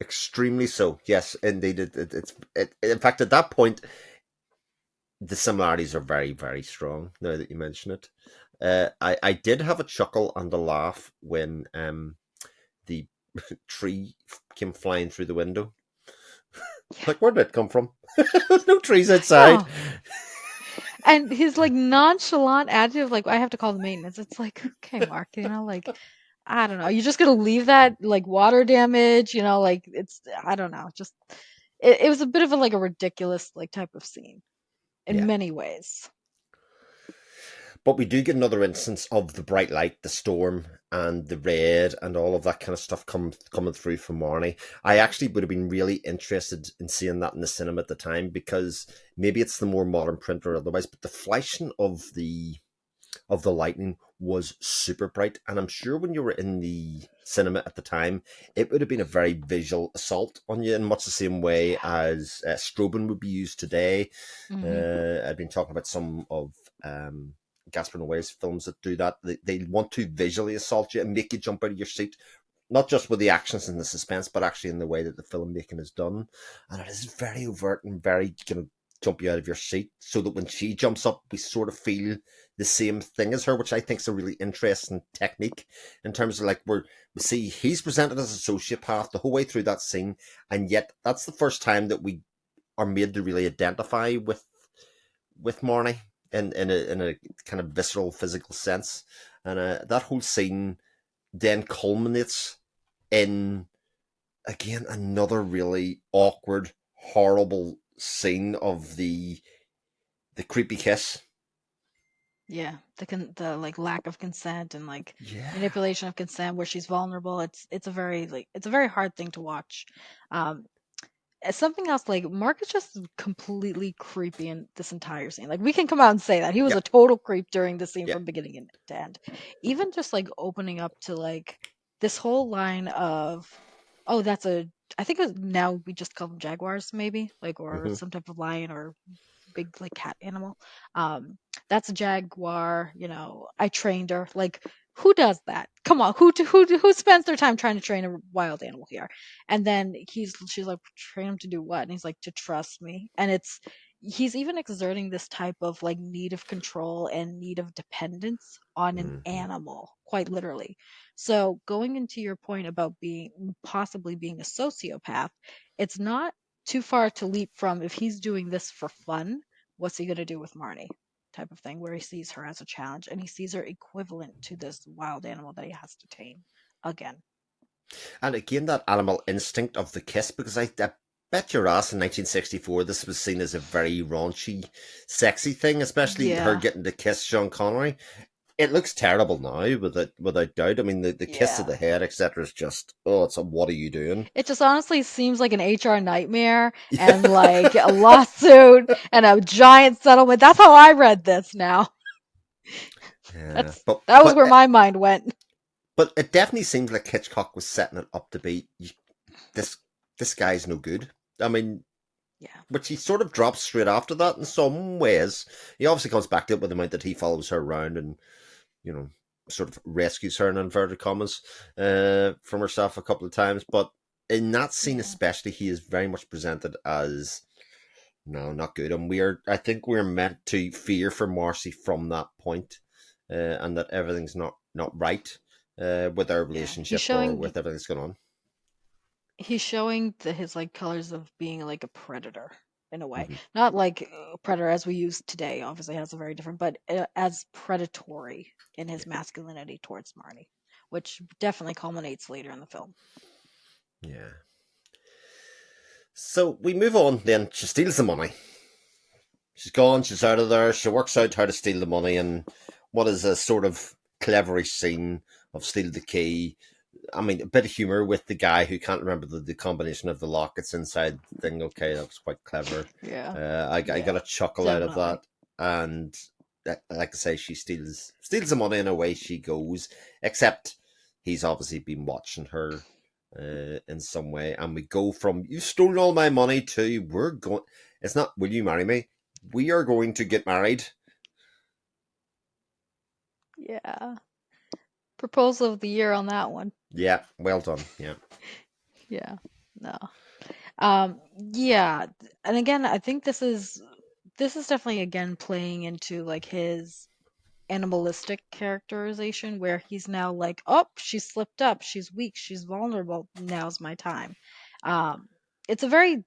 extremely so. Yes, indeed. In fact, at that point, the similarities are very, very strong now that you mention it. I did have a chuckle and a laugh when the tree came flying through the window. Yeah. Like, where did it come from? There's no trees outside. No. And his like nonchalant attitude of like I have to call the maintenance. It's like, okay, Mark, like I don't know. You're just gonna leave that like water damage, like it's I don't know. Just it was a bit of a like a ridiculous like type of scene in Yeah. many ways. But we do get another instance of the bright light, the storm, and the red, and all of that kind of stuff coming through from Marnie. I actually would have been really interested in seeing that in the cinema at the time because maybe it's the more modern print or otherwise, but the flashing of the lightning was super bright. And I'm sure when you were in the cinema at the time, it would have been a very visual assault on you in much the same way as strobing would be used today. Hmm. I've been talking about some of Gaspar Noé's films that do that. They want to visually assault you and make you jump out of your seat, not just with the actions and the suspense, but actually in the way that the filmmaking is done. And it is very overt and very jump you out of your seat, so that when she jumps up, we sort of feel the same thing as her, which I think is a really interesting technique in terms of like we see he's presented as a sociopath the whole way through that scene, and yet that's the first time that we are made to really identify with Marnie in a kind of visceral physical sense, and that whole scene then culminates in again another really awkward, horrible scene of the creepy kiss. Yeah, the like lack of consent and like Yeah. manipulation of consent where she's vulnerable. It's a very like it's a very hard thing to watch. Um, something else like Mark is just completely creepy in this entire scene. Like we can come out and say that he was Yeah. a total creep during the scene Yeah. from beginning to end. Even just like opening up to like this whole line of, oh, that's a I think now we just call them jaguars maybe like or Mm-hmm. some type of lion or big like cat animal. Um, that's a jaguar. I trained her. Like who does that? Come on, who spends their time trying to train a wild animal here? And then she's like, train him to do what? And he's like, to trust me. And he's even exerting this type of like need of control and need of dependence on an Mm-hmm. animal, quite literally. So going into your point about possibly being a sociopath, it's not too far to leap from if he's doing this for fun, what's he going to do with Marnie? Type of thing where he sees her as a challenge and he sees her equivalent to this wild animal that he has to tame again. And again, that animal instinct of the kiss, because I bet your ass in 1964 this was seen as a very raunchy, sexy thing, especially her Yeah. getting to kiss Sean Connery. It looks terrible now, without doubt. I mean, the kiss to Yeah. the head, etc., is just it's a what are you doing? It just honestly seems like an HR nightmare and Yeah, like a lawsuit and a giant settlement. That's how I read this now. yeah, That was but where my mind went. but it definitely seems like Hitchcock was setting it up to be this this guy's no good. I mean, Yeah. which he sort of drops straight after that in some ways. He obviously comes back to it with the amount that he follows her around and, you know, sort of rescues her in inverted commas from herself a couple of times. But in that scene Yeah. especially, he is very much presented as no, not good. And I think we're meant to fear for Marcy from that point, and that everything's not right with our Yeah. relationship or with everything that's going on. He's showing his like colors of being like a predator in a way, Mm-hmm. not like predator as we use today. Obviously, has a very different, but as predatory in his masculinity towards Marnie, which definitely culminates later in the film. Yeah. So we move on then. She steals the money. She's gone. She's out of there. She works out how to steal the money, and what is a sort of cleverish scene of steal the key. I mean, a bit of humor with the guy who can't remember the combination of the lockets inside the thing. Okay, that was quite clever. Yeah, I got yeah, a chuckle out of definitely. that, and like I say, she steals the money and away she goes. Except he's obviously been watching her in some way, and we go from you stole all my money to we're going. It's not. Will you marry me? We are going to get married. Yeah. Proposal of the year on that one. Yeah, well done. Yeah. Yeah. No. Yeah, and again, I think this is definitely again playing into like his animalistic characterization where he's now like, oh, she slipped up, she's weak, she's vulnerable, now's my time. Um, it's a very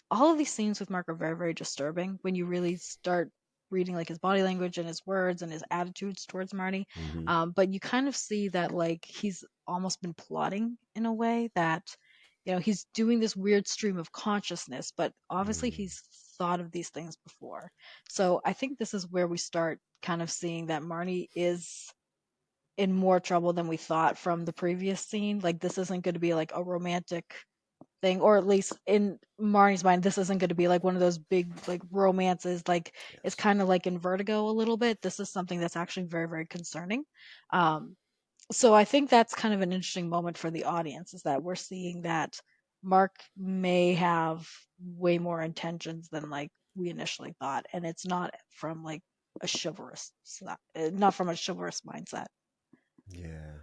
all of these scenes with Mark are very, very disturbing when you really start reading like his body language and his words and his attitudes towards Marnie. Hmm. But you kind of see that like he's almost been plotting in a way that, he's doing this weird stream of consciousness, but obviously Mm. he's thought of these things before. So I think this is where we start kind of seeing that Marnie is in more trouble than we thought from the previous scene. Like this isn't going to be like a romantic thing, or at least in Marnie's mind, this isn't going to be like one of those big like romances. Like it's Yes. kind of like in Vertigo a little bit. This is something that's actually very, very concerning. Um, so I think that's kind of an interesting moment for the audience is that we're seeing that Mark may have way more intentions than like we initially thought, and it's not from like a chivalrous, not from a chivalrous mindset. Yeah.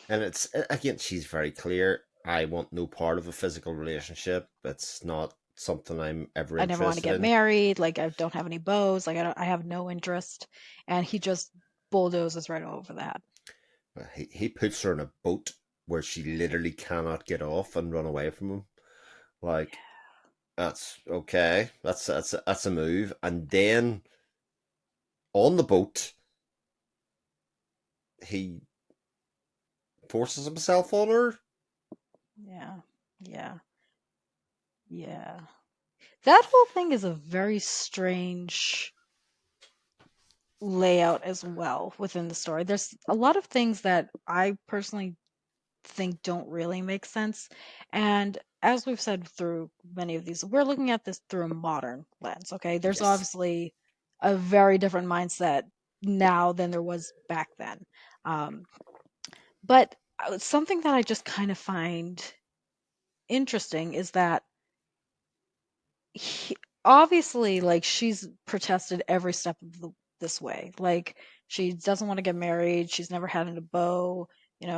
And it's again, she's very clear. I want no part of a physical relationship. It's not something I'm ever I never want to interested get in. married. Like I don't have any bows. Like I have no interest. And he just bulldozes right over that. But he puts her in a boat where she literally cannot get off and run away from him. Like that's okay. That's a move. And then on the boat, he forces himself on her. Yeah. Yeah. Yeah. That whole thing is a very strange layout as well within the story. There's a lot of things that I personally think don't really make sense. And as we've said through many of these, we're looking at this through a modern lens, okay? There's Yes. obviously a very different mindset now than there was back then. Um, but something that I just kind of find interesting is that he, obviously like she's protested every step of this way, like she doesn't want to get married, she's never had a beau,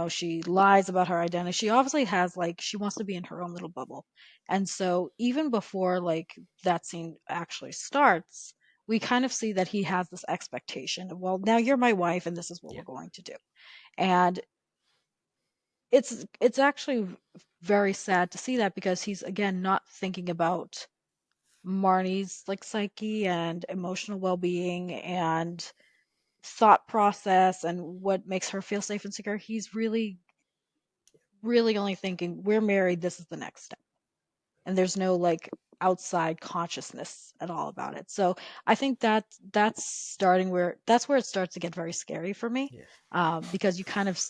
she lies about her identity, she obviously has like she wants to be in her own little bubble. And so even before like that scene actually starts, we kind of see that he has this expectation of, well, now you're my wife and this is what Yeah. we're going to do. And it's actually very sad to see that because he's again not thinking about Marnie's like psyche and emotional well-being and thought process and what makes her feel safe and secure. He's really, really only thinking, we're married, this is the next step. And there's no like outside consciousness at all about it. So I think that's where it starts to get very scary for me. Yeah. Because you kind of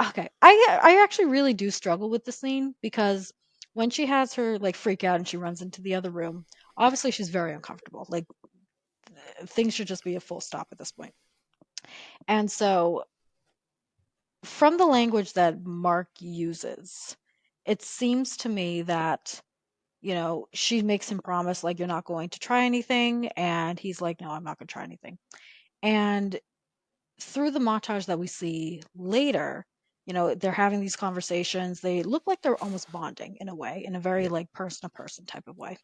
okay. I actually really do struggle with the scene because when she has her like freak out and she runs into the other room, obviously she's very uncomfortable. Like things should just be a full stop at this point. And so from the language that Mark uses, it seems to me that she makes him promise like you're not going to try anything and he's like no, I'm not going to try anything. And through the montage that we see later, they're having these conversations. They look like they're almost bonding in a way, in a very Yeah. like person to person type of way.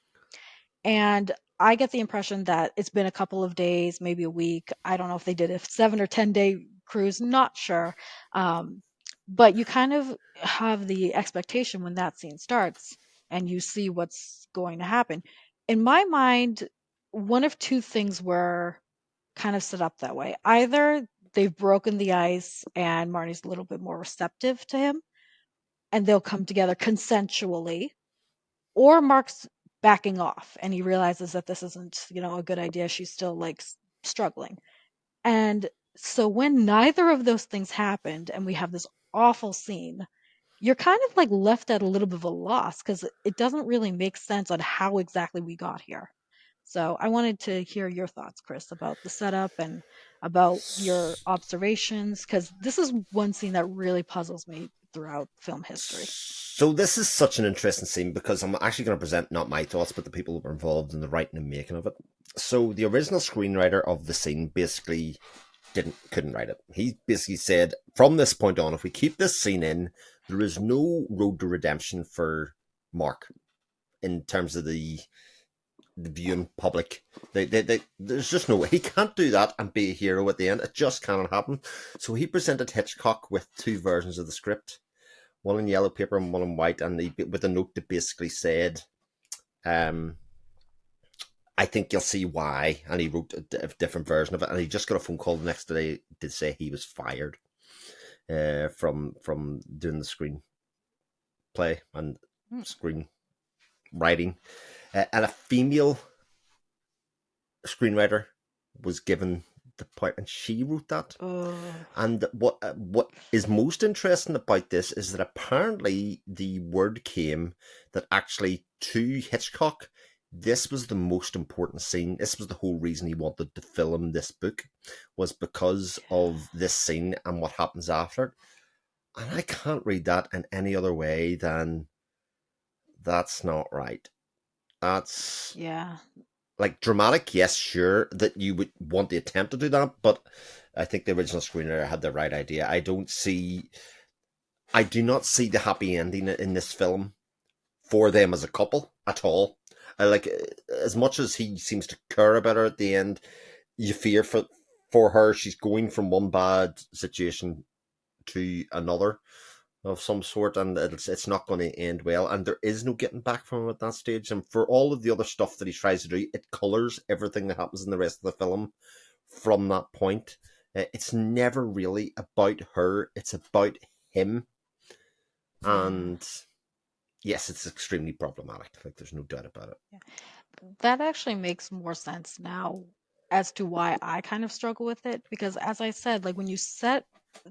And I get the impression that it's been a couple of days, maybe a week. I don't know if they did a 7 or 10 day cruise, not sure. Um, but you kind of have the expectation when that scene starts and you see what's going to happen. In my mind, one of two things were kind of set up that way. Either they've broken the ice and Marnie's a little bit more receptive to him and they'll come together consensually, or Mark's backing off, and he realizes that this isn't, a good idea. She's still like struggling. And so when neither of those things happened and we have this awful scene, you're kind of like left at a little bit of a loss because it doesn't really make sense on how exactly we got here. So I wanted to hear your thoughts, Chris, about the setup and about your observations, because this is one scene that really puzzles me throughout film history. So this is such an interesting scene because I'm actually going to present not my thoughts, but the people who were involved in the writing and making of it. So the original screenwriter of the scene basically couldn't write it. He basically said, from this point on, if we keep this scene in, there is no road to redemption for Mark in terms of the viewing public. There's just no way he can't do that and be a hero at the end. It just cannot happen. So he presented Hitchcock with two versions of the script, one in yellow paper and one in white, and with a note that basically said, um, "I think you'll see why." And he wrote a different version of it, and he just got a phone call the next day to say he was fired from doing the screenplay and Mm. screen writing, and a female screenwriter was given the part, and she wrote that. Oh, And what is most interesting about this is that apparently the word came that actually to Hitchcock, this was the most important scene. This was the whole reason he wanted to film this book, was because of this scene and what happens after it. And I can't read that in any other way than that's not right. That's yeah. like dramatic, yes, sure, that you would want the attempt to do that, but I think the original screenwriter had the right idea. I do not see the happy ending in this film for them as a couple at all. I like as much as he seems to care about her at the end. You fear for her. She's going from one bad situation to another of some sort, and it's not going to end well. And there is no getting back from him at that stage. And for all of the other stuff that he tries to do, it colors everything that happens in the rest of the film from that point. It's never really about her; it's about him. Yeah. And yes, it's extremely problematic. Like there's no doubt about it. Yeah. That actually makes more sense now as to why I kind of struggle with it. Because as I said, like when you set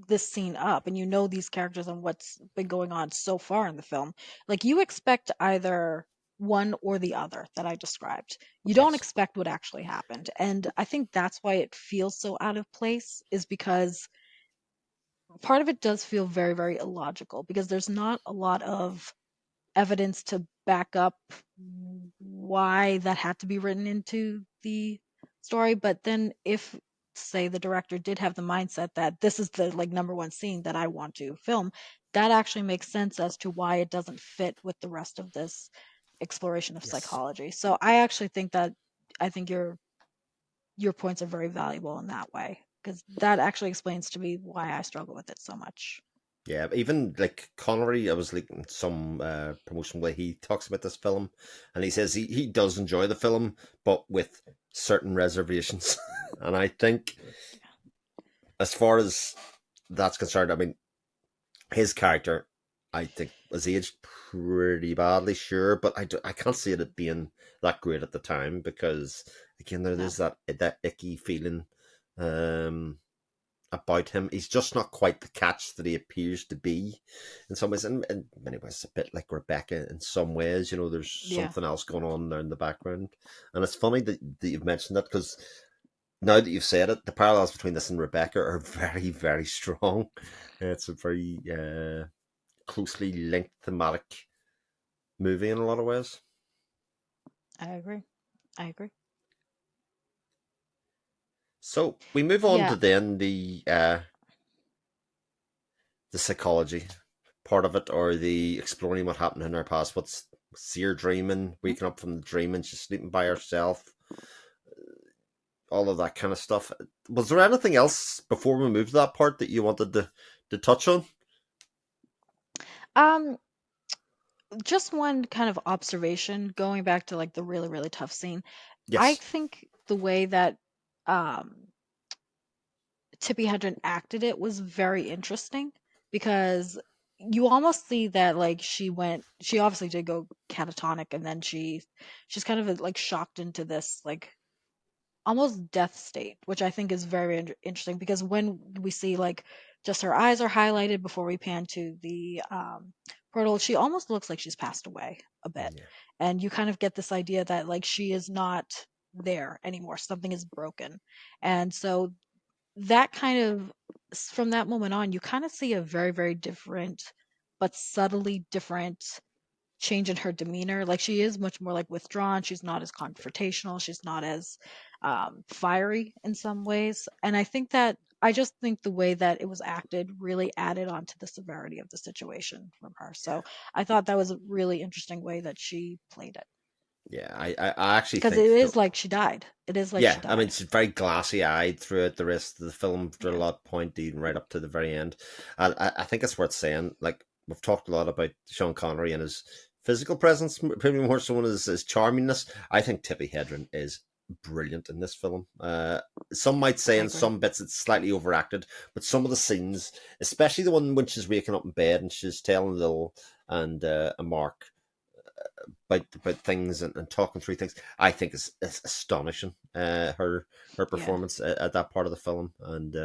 this scene up and you know these characters and what's been going on so far in the film, like you expect either one or the other that I described. You don't Yes. expect what actually happened. And I think that's why it feels so out of place, is because part of it does feel very, very illogical because there's not a lot of evidence to back up why that had to be written into the story. But then if say the director did have the mindset that this is the like number one scene that I want to film, that actually makes sense as to why it doesn't fit with the rest of this exploration of Yes. psychology. So I actually think that I think your points are very valuable in that way, because that actually explains to me why I struggle with it so much. Yeah, even like Connery, I was like in some promotion where he talks about this film, and he says he does enjoy the film, but with certain reservations. And I think, as far as that's concerned, I mean, his character, I think, was aged pretty badly, sure, but I can't see it being that great at the time because, again, there No. is that icky feeling. Um, about him. He's just not quite the catch that he appears to be in some ways. And in many ways, a bit like Rebecca in some ways. You know, there's Yeah. something else going on there in the background. And it's funny that you've mentioned that because now that you've said it, the parallels between this and Rebecca are very, very strong. It's a very closely linked thematic movie in a lot of ways. I agree. I agree. So we move on Yeah. to then the psychology part of it, or the exploring what happened in her past. What's Seer dreaming, Mm. waking up from the dream, and she's sleeping by herself, all of that kind of stuff. Was there anything else before we move to that part that you wanted to touch on? Um, just one kind of observation going back to like the really, really tough scene. I Yes. think the way that um Tippi Hedren acted it was very interesting because you almost see that like she obviously did go catatonic, and then she's kind of like shocked into this like almost death state, which I think is very interesting because when we see like just her eyes are highlighted before we pan to the portal, she almost looks like she's passed away a bit. Yeah, And you kind of get this idea that like she is not there anymore. Something is broken. And so that kind of from that moment on, you kind of see a very, very different, but subtly different change in her demeanor. Like she is much more like withdrawn. She's not as confrontational. She's not as fiery in some ways. And I just think the way that it was acted really added on to the severity of the situation from her. So I thought that was a really interesting way that she played it yeah. I actually because it think that. is like she died. It is like she Yeah, I mean, died. she's very glassy eyed throughout the rest of the film, through a Yeah. lot of point, even right up to the very end. And I think it's worth saying, like, we've talked a lot about Sean Connery and his physical presence, probably more so than his charmingness. I think Tippi Hedren is brilliant in this film. Some might say I in agree. some bits it's slightly overacted, but some of the scenes, especially the one when she's waking up in bed and she's telling Lil and Mark about things and talking through things, I think is astonishing. Her Yeah, performance at that part of the film, and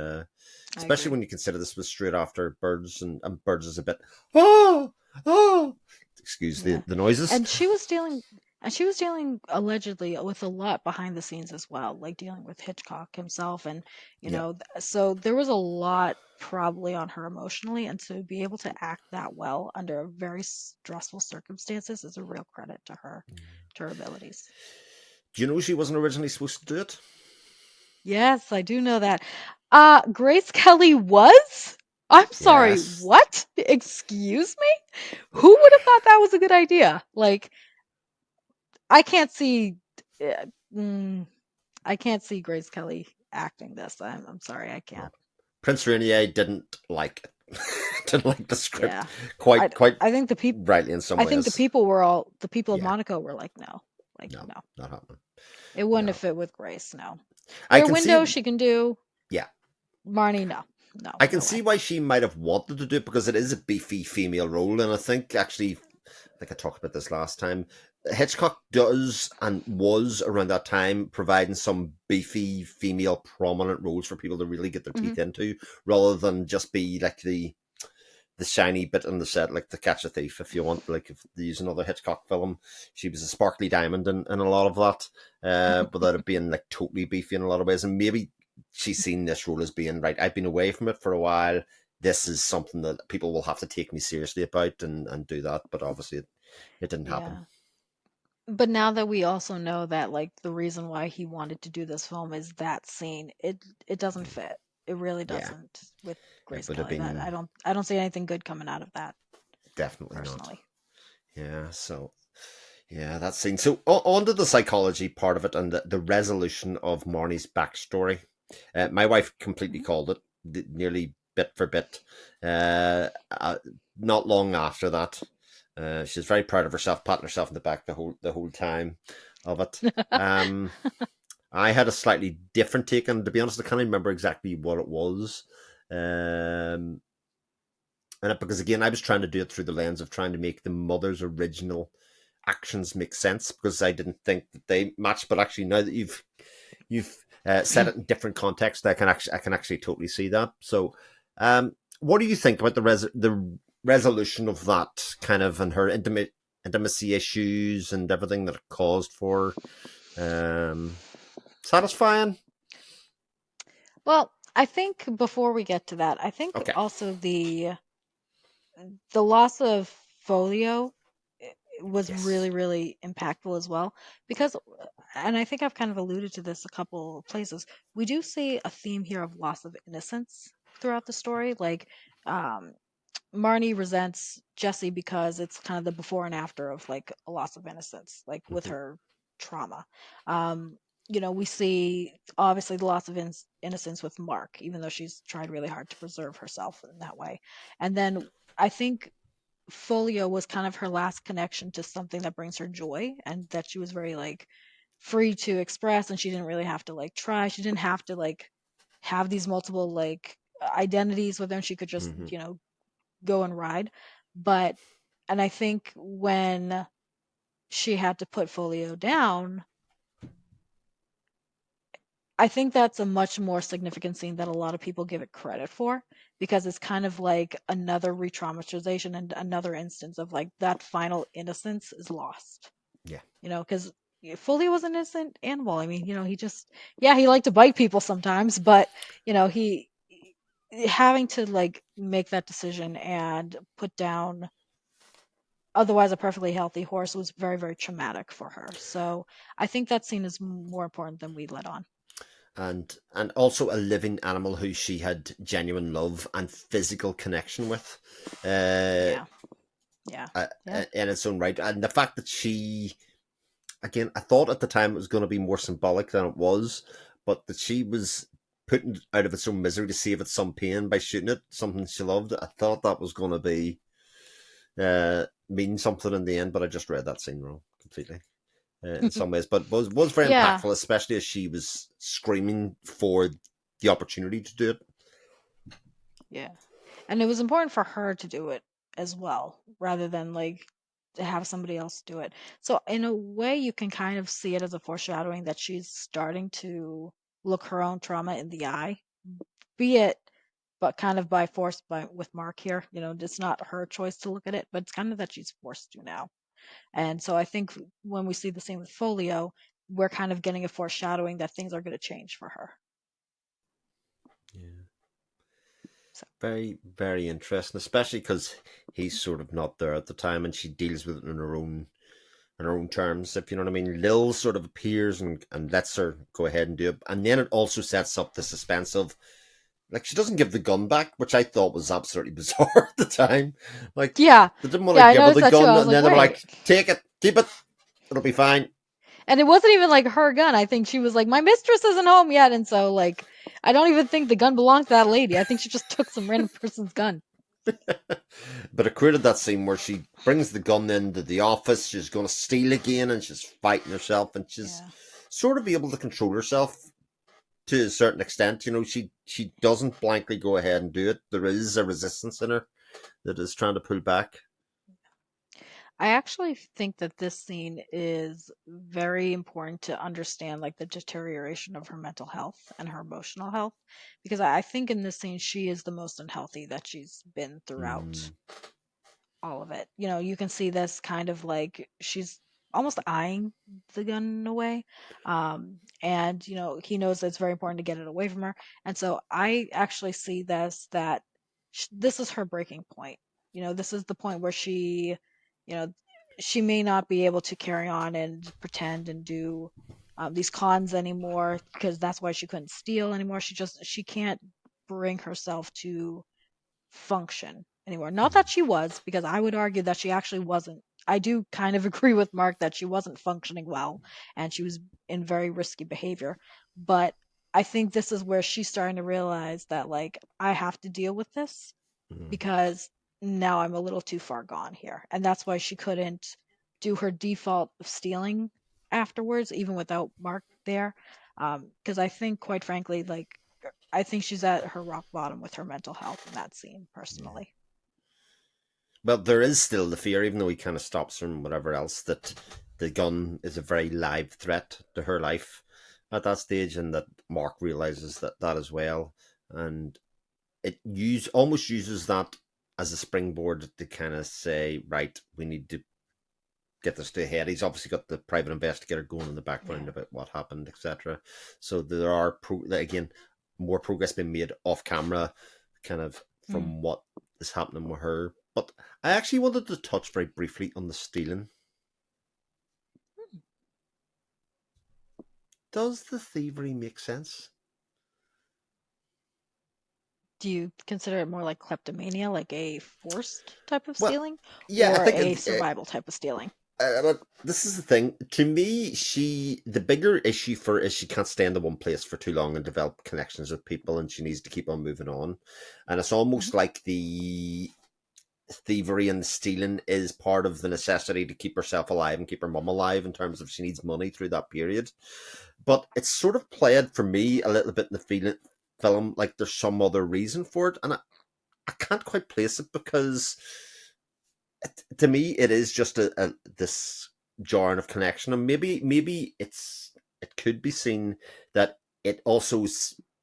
I especially agree. when you consider this was straight after Birds, and Birds is a bit oh oh, excuse Yeah. the noises. And she was dealing allegedly with a lot behind the scenes as well, like dealing with Hitchcock himself and Yeah, so there was a lot probably on her emotionally, and to be able to act that well under very stressful circumstances is a real credit to her abilities. do you know she wasn't originally supposed to do it? Yes, I do know that. Grace Kelly was? I'm sorry, Yes, what? Excuse me? Who would have thought that was a good idea? Like I can't see. uh, mm, I can't see Grace Kelly acting this. I'm sorry, I well, can't. Prince Rainier didn't like it. Didn't like the Yeah, script I quite I think the people. rightly in some I think ways. the people of Yeah, Monaco were like no, no, not happening. it wouldn't have No, fit with Grace. No, I Rear can see. Window she can do. Yeah, Marnie, no, no, I can no see way. why she might have wanted to do it because it is a beefy female role, and I think actually, I think I talked about this last time. Hitchcock does and was around that time providing some beefy female prominent roles for people to really get their Hmm. teeth into, rather than just be like the shiny bit on the set, like the Catch a Thief. If you want, like if they use another Hitchcock film, she was a sparkly diamond in a lot of that, without it being like totally beefy in a lot of ways. And maybe she's seen this role as being right. I've been away from it for a while. This is something that people will have to take me seriously about and do that. But obviously, it didn't happen. Yeah. But now that we also know that like the reason why he wanted to do this film is that scene, it doesn't fit. It really Yeah, doesn't with it Grace would have Kelly. That been I don't see anything good coming out of that definitely not. personally. Yeah, so yeah, that scene. So on to the psychology part of it and the resolution of Marnie's backstory. My wife completely Mhm. called it, nearly bit for bit. Not long after that, she's very proud of herself, patting herself in the back the whole time of it. Um, I had a slightly different take, and to be honest, I can't remember exactly what it was. Um, because again, I was trying to do it through the lens of trying to make the mother's original actions make sense because I didn't think that they matched. But actually, now that you've set it in different context, I can actually totally see that. So, what do you think about the resolution of that kind of and her intimacy issues and everything that it caused for? Satisfying. Well, I think before we get to that, I think Okay. also the loss of Folio was Yes. really, really impactful as well. Because, and I think I've kind of alluded to this a couple places, we do see a theme here of loss of innocence throughout the story. Like, um, Marnie resents Jesse because it's kind of the before and after of like a loss of innocence, like with Mm-hmm. her trauma. Um, we see obviously the loss of innocence with Mark, even though she's tried really hard to preserve herself in that way. And then I think Folio was kind of her last connection to something that brings her joy, and that she was very like free to express, and she didn't really have to like try. She didn't have to like have these multiple like identities with them. She could just, Mm-hmm. go and ride. But and I think when she had to put Folio down, I think that's a much more significant scene that a lot of people give it credit for, because it's kind of like another re-traumatization and another instance of like that final innocence is lost. Yeah. Because Foley was an innocent animal. I mean, he just, yeah, he liked to bite people sometimes, but he having to like make that decision and put down otherwise a perfectly healthy horse was very, very traumatic for her. So I think that scene is more important than we let on. And also a living animal who she had genuine love and physical connection with, uh, Yeah, yeah, yeah, in its own right. And the fact that she, again, I thought at the time it was going to be more symbolic than it was, but that she was putting it out of its own misery to save it some pain by shooting it, something she loved. I thought that was going to be mean something in the end, but I just read that scene wrong completely. In some ways, but was very yeah, impactful, especially as she was screaming for the opportunity to do it. yeah. And it was important for her to do it as well, rather than like to have somebody else do it. So in a way, you can kind of see it as a foreshadowing that she's starting to look her own trauma in the eye, be it, but kind of by force by with Mark here. It's not her choice to look at it, but it's kind of that she's forced to now. And so I think when we see the same with Folio, we're kind of getting a foreshadowing that things are going to change for her. Yeah. So Very, very interesting, especially because he's sort of not there at the time, and she deals with it in her own terms, if you know what I mean. Lil sort of appears and lets her go ahead and do it, and then it also sets up the suspense of like she doesn't give the gun back, which I thought was absolutely bizarre at the time. Like yeah, they didn't want yeah, to I give her noticed the that too. gun, I was and like, then they were wait. like, "Take it, keep it, it'll be fine." And it wasn't even like her gun. I think she was like, my mistress isn't home yet. And so, like, I don't even think the gun belonged to that lady. I think she just took some random person's gun. But it created that scene where she brings the gun into the office. She's going to steal again, and she's fighting herself, and she's Yeah. sort of able to control herself to a certain extent. She doesn't blankly go ahead and do it. There is a resistance in her that is trying to pull back. I actually think that this scene is very important to understand, like, the deterioration of her mental health and her emotional health. Because I think in this scene, she is the most unhealthy that she's been throughout Mm, all of it. You can see this kind of like she's almost eyeing the gun in a way. And he knows that it's very important to get it away from her. And so I actually see this is her breaking point. This is the point where you know, she may not be able to carry on and pretend and do these cons anymore, because that's why she couldn't steal anymore. She can't bring herself to function anymore. Not mm, that she was, because I would argue that she actually wasn't. I do kind of agree with Mark that she wasn't functioning well and she was in very risky behavior. But I think this is where she's starting to realize that, like, I have to deal with this mm, because now I'm a little too far gone here. And that's why she couldn't do her default of stealing afterwards, even without Mark there. Because I think, quite frankly, like, I think she's at her rock bottom with her mental health in that scene, yeah. personally. Well, there is still the fear, even though he kind of stops her and whatever else, that the gun is a very live threat to her life at that stage, and that Mark realizes that as well, and almost uses that as a springboard to kind of say, right, we need to get this to a head. He's obviously got the private investigator going in the background Yeah. about what happened, etc. So there are again more progress being made off camera, kind of Mm. from what is happening with her. But I actually wanted to touch very briefly on the stealing. Does the thievery make sense? Do you consider it more like kleptomania, like a forced type of Well, stealing, yeah, I or think a survival type of stealing? but this is the thing. To me, the bigger issue for her is she can't stay in the one place for too long and develop connections with people, and she needs to keep on moving on. And it's Hmm. almost like the thievery and the stealing is part of the necessity to keep herself alive and keep her mum alive in terms of she needs money through that period. But it's sort of played for me a little bit in the film like there's some other reason for it, and I can't quite place it because to me it is just a this jarring of connection, and maybe it could be seen that it also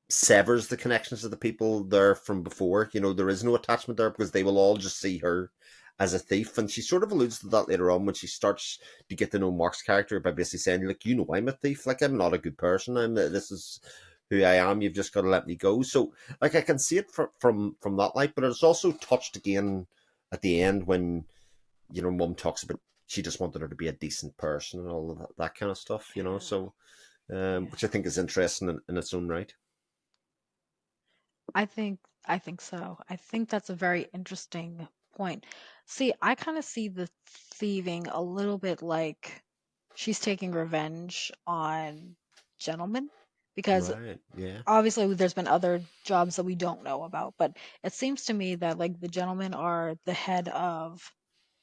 severs the connections of the people there from before. You know, there is no attachment there because they will all just see her as a thief, and she sort of alludes to that later on when she starts to get to know Mark's character by basically saying, like, you know, I'm a thief, like I'm not a good person, this is who I am, you've just got to let me go. So like I can see it from that light, but it's also touched again at the end when, you know, Mum talks about she just wanted her to be a decent person and all of that kind of stuff, you know. Yeah. So, Yeah. which I think is interesting in its own right. I think I think so. I think that's a very interesting point. See, I kind of see the thieving a little bit like she's taking revenge on gentlemen because Right. Yeah. obviously there's been other jobs that we don't know about, but it seems to me that like the gentlemen are the head of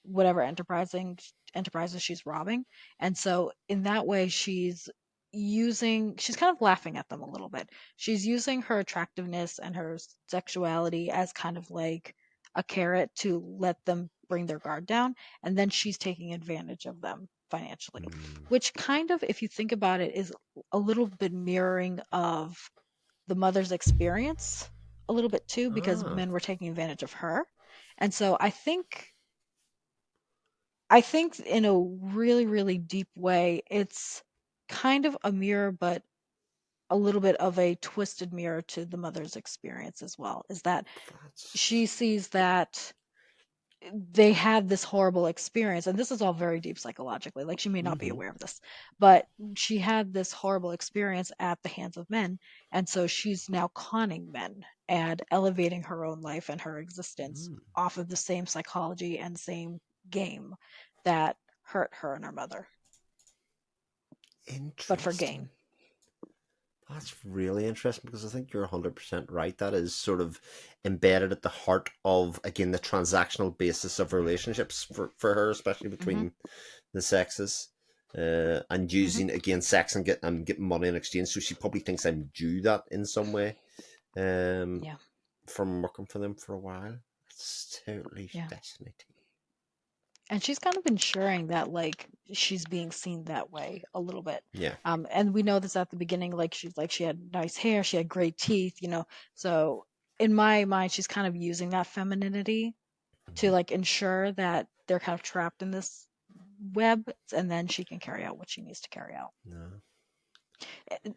whatever enterprises she's robbing. And so in that way she's kind of laughing at them a little bit. She's using her attractiveness and her sexuality as kind of like a carrot to let them bring their guard down, and then she's taking advantage of them financially. Mm. Which kind of, if you think about it, is a little bit mirroring of the mother's experience a little bit too, because Ah, men were taking advantage of her. And so I think in a really, really deep way, it's kind of a mirror, but a little bit of a twisted mirror to the mother's experience as well. Is that that's. she sees that they had this horrible experience, and this is all very deep psychologically. Like she may not be Mm-hmm. aware of this, but she had this horrible experience at the hands of men, and so she's now conning men and elevating her own life and her existence Mm. off of the same psychology and same game that hurt her and her mother, but for gain. Interesting. That's really interesting because I think you're 100% right. That is sort of embedded at the heart of, again, the transactional basis of relationships for her, especially Hmm. between the sexes. And Hmm. using, again, sex and getting money in exchange. So she probably thinks I'm due that in some way, um, Yeah, from working for them for a while. It's totally yeah. fascinating. And she's kind of ensuring that like she's being seen that way a little bit. Yeah. And we know this at the beginning, like she had nice hair, she had great teeth, so in my mind she's kind of using that femininity to Mm-hmm. like ensure that they're kind of trapped in this web, and then she can carry out what she needs to carry out. No.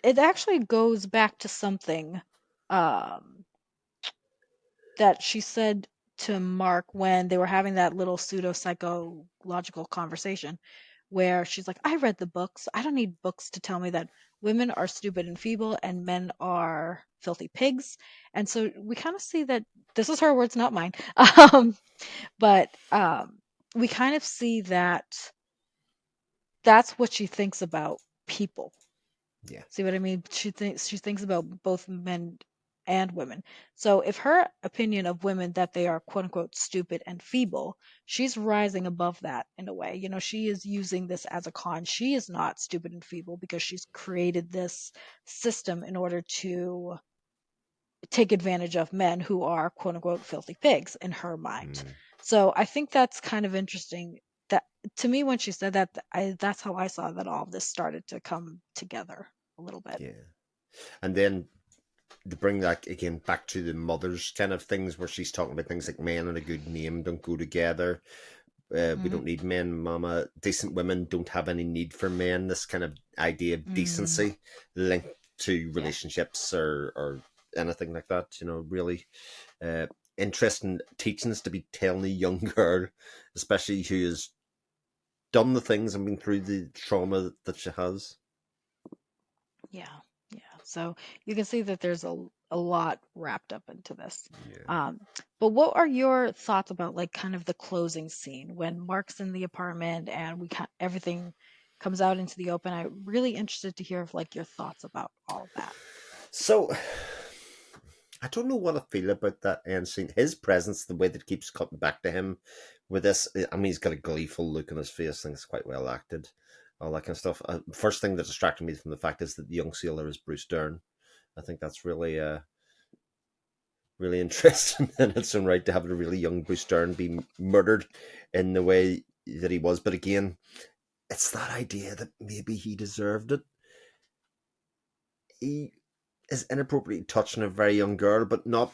It actually goes back to something um that she said to Mark when they were having that little pseudo psychological conversation, where she's like, I read the books. I don't need books to tell me that women are stupid and feeble and men are filthy pigs. And so we kind of see that this is her words, not mine. Um, but we kind of see that that's what she thinks about people. Yeah. See what I mean? She thinks about both men and women. So if her opinion of women that they are quote unquote stupid and feeble, she's rising above that in a way. She is using this as a con. She is not stupid and feeble because she's created this system in order to take advantage of men who are quote unquote filthy pigs in her mind. Mm. So I think that's kind of interesting. That to me, when she said that, that's how I saw that all of this started to come together a little bit. Yeah. And then to bring that again back to the mother's kind of things where she's talking about things like men and a good name don't go together. We Hmm. don't need men, mama. Decent women don't have any need for men. This kind of idea of Mm, decency linked to yeah, relationships or anything like that. You know, really uh, interesting teachings to be telling a young girl, especially who has done the things and been through the trauma that she has. yeah, yeah. So you can see that there's a lot wrapped up into this. Yeah. Um, but what are your thoughts about like kind of the closing scene when Mark's in the apartment and everything comes out into the open? I'm really interested to hear of like your thoughts about all of that. So I don't know what I feel about that end scene. His presence, the way that it keeps cutting back to him with this, I mean, he's got a gleeful look on his face. I think it's quite well acted, all that kind of stuff. First thing that distracted me from the fact is that the young sailor is Bruce Dern. I think that's really really interesting in its own right to have a really young Bruce Dern be murdered in the way that he was. But again, it's that idea that maybe he deserved it. He is inappropriately touching a very young girl, but not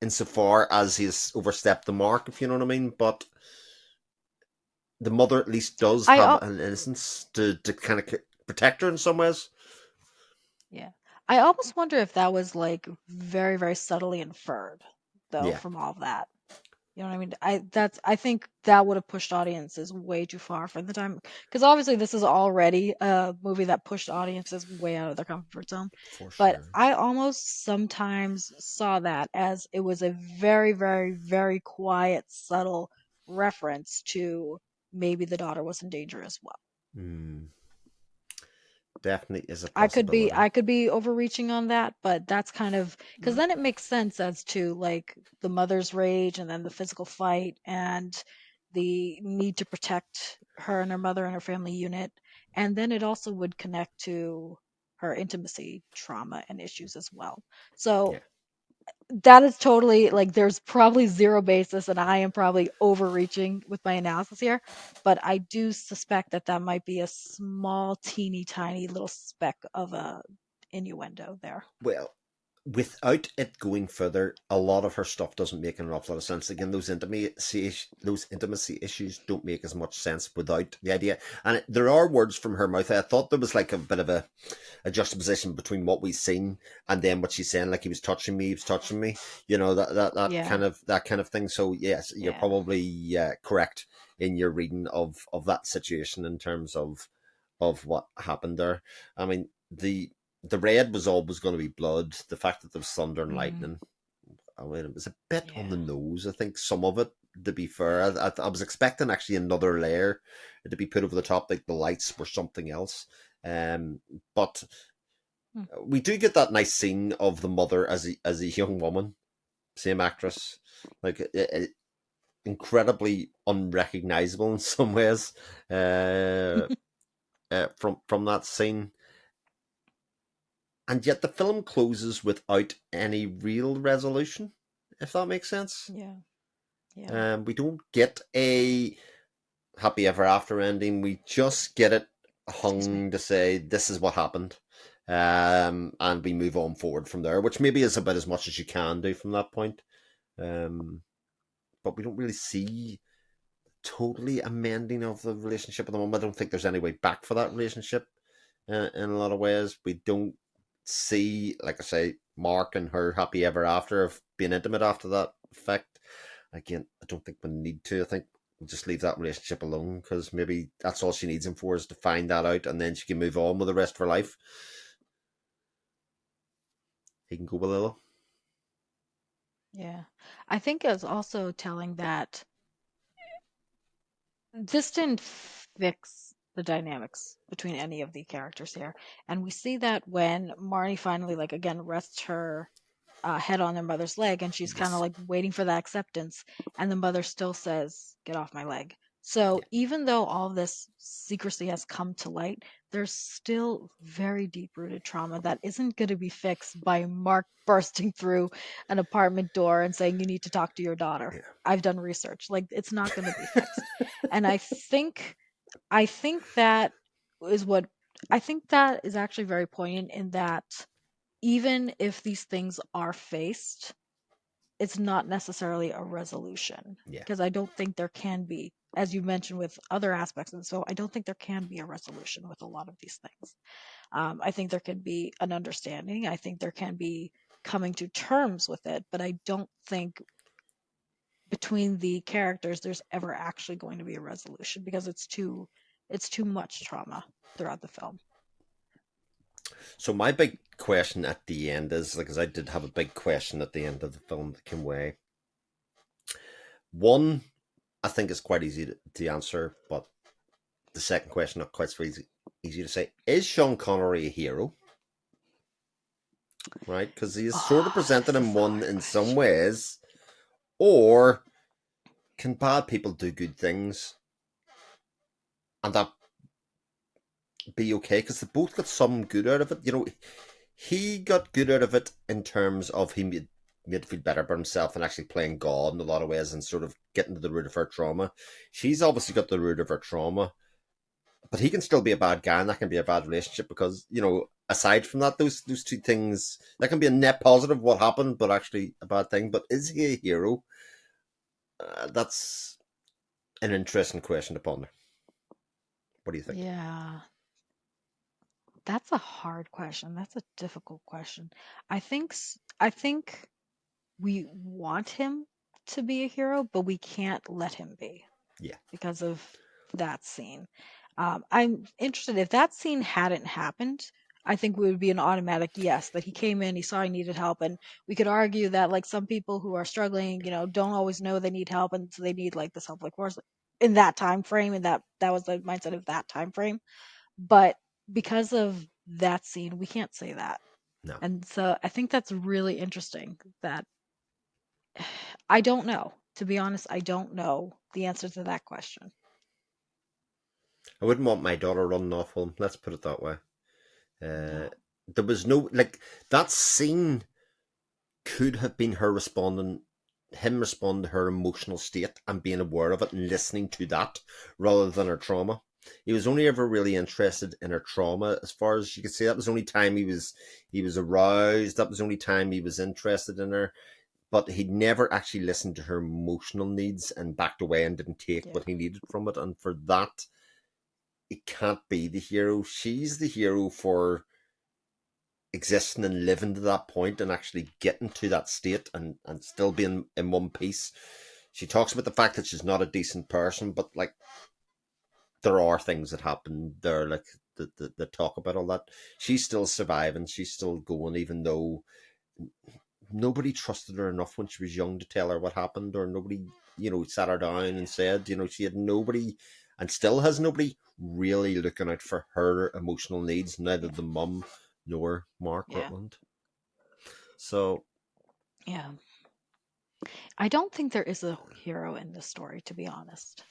insofar as he's overstepped the mark, if you know what I mean. But the mother at least does I have al- an innocence to kind of protect her in some ways. yeah. I almost wonder if that was like very, very subtly inferred, though, Yeah, from all of that. You know what I mean? I think that would have pushed audiences way too far for the time, because obviously this is already a movie that pushed audiences way out of their comfort zone. for But sure. I almost sometimes saw that as it was a very, very, very quiet, subtle reference to maybe the daughter was in danger as well. Mm, definitely is a I could be possibility. I could be overreaching on that, but that's kind of because then it makes sense as to like the mother's rage and then the physical fight and the need to protect her and her mother and her family unit. And then it also would connect to her intimacy trauma and issues as well. So Yeah. that is totally like there's probably zero basis, and I am probably overreaching with my analysis here, but I do suspect that that might be a small, teeny tiny little speck of a innuendo there. Well, without it going further, a lot of her stuff doesn't make an awful lot of sense. Again, those intimacy issues don't make as much sense without the idea. And there are words from her mouth. I thought there was like a bit of a juxtaposition between what we've seen and then what she's saying, like he was touching me, he was touching me. You know Yeah, that kind of thing. So yes, you're yeah. probably correct in your reading of that situation in terms of what happened there. I mean, the red was always going to be blood. The fact that there was thunder and Mm, lightning, I mean, it was a bit on yeah. the nose. I think some of it, to be fair, I was expecting actually another layer to be put over the top, like the lights were something else. But Mm, we do get that nice scene of the mother as a young woman, same actress, like incredibly unrecognizable in some ways. From that scene, and yet the film closes without any real resolution, if that makes sense. yeah, yeah. We don't get a happy ever after ending. We just get it Excuse me. hung to say this is what happened, and we move on forward from there, which maybe is about as much as you can do from that point. Um, but we don't really see totally a mending of the relationship at the moment. I don't think there's any way back for that relationship in a lot of ways. We don't see, like I say, Mark and her happy ever after of being intimate after that fact. Again, I don't think we need to. I think we'll just leave that relationship alone because maybe that's all she needs him for is to find that out and then she can move on with the rest of her life. He can go with Lila. Yeah. I think it's also telling that this didn't fix the dynamics between any of the characters here. And we see that when Marnie finally, like, again, rests her head on their mother's leg and she's kind of Yes. like waiting for that acceptance. And the mother still says, "Get off my leg." So Yeah. even though all this secrecy has come to light, there's still very deep rooted trauma that isn't going to be fixed by Mark bursting through an apartment door and saying, "You need to talk to your daughter." Yeah. I've done research. Like, it's not going to be fixed. And I think that is what I think that is actually very poignant in that even if these things are faced, it's not necessarily a resolution. Yeah. Because I don't think there can be, as you mentioned with other aspects of the film, I don't think there can be a resolution with a lot of these things. I think there can be an understanding. I think there can be coming to terms with it, but I don't think between the characters there's ever actually going to be a resolution because it's too much trauma throughout the film. So my big question at the end is because I did have a big question at the end of the film that came away. One, I think is quite easy to answer, but the second question not quite so easy to say. Is Sean Connery a hero? Right? Because he is sort of Oh, presented this in is a one hard in some question. ways, or can bad people do good things and that be okay? Because they both got some good out of it. You know, he got good out of it in terms of him. made to feel better about himself and actually playing God in a lot of ways and sort of getting to the root of her trauma. She's obviously got the root of her trauma, but he can still be a bad guy and that can be a bad relationship because, aside from that, those two things, that can be a net positive what happened, but actually a bad thing. But is he a hero? That's an interesting question to ponder. What do you think? Yeah, that's a hard question. That's a difficult question. I think we want him to be a hero, but we can't let him be Yeah, because of that scene. I'm interested if that scene hadn't happened. I think we would be an automatic yes that he came in, he saw he needed help, and we could argue that like some people who are struggling, don't always know they need help, and so they need like this help, like course in that time frame, and that was the mindset of that time frame. But because of that scene, we can't say that, no. and so I think that's really interesting. That I don't know. To be honest, I don't know the answer to that question. I wouldn't want my daughter running off home. Let's put it that way. Uh, No. there was no, like, that scene could have been him responding to her emotional state and being aware of it and listening to that rather than her trauma. He was only ever really interested in her trauma, as far as you could say. That was the only time he was aroused. That was the only time he was interested in her. But he never actually listened to her emotional needs and backed away and didn't take Yeah. what he needed from it. And for that, it can't be the hero. She's the hero for existing and living to that point and actually getting to that state and still being in one piece. She talks about the fact that she's not a decent person, but like there are things that happen there, like the talk about all that. She's still surviving, she's still going, even though nobody trusted her enough when she was young to tell her what happened, or nobody, sat her down and said, she had nobody and still has nobody really looking out for her emotional needs, neither Yeah. the mum nor Mark Yeah. Rutland. So, Yeah. I don't think there is a hero in this story, to be honest.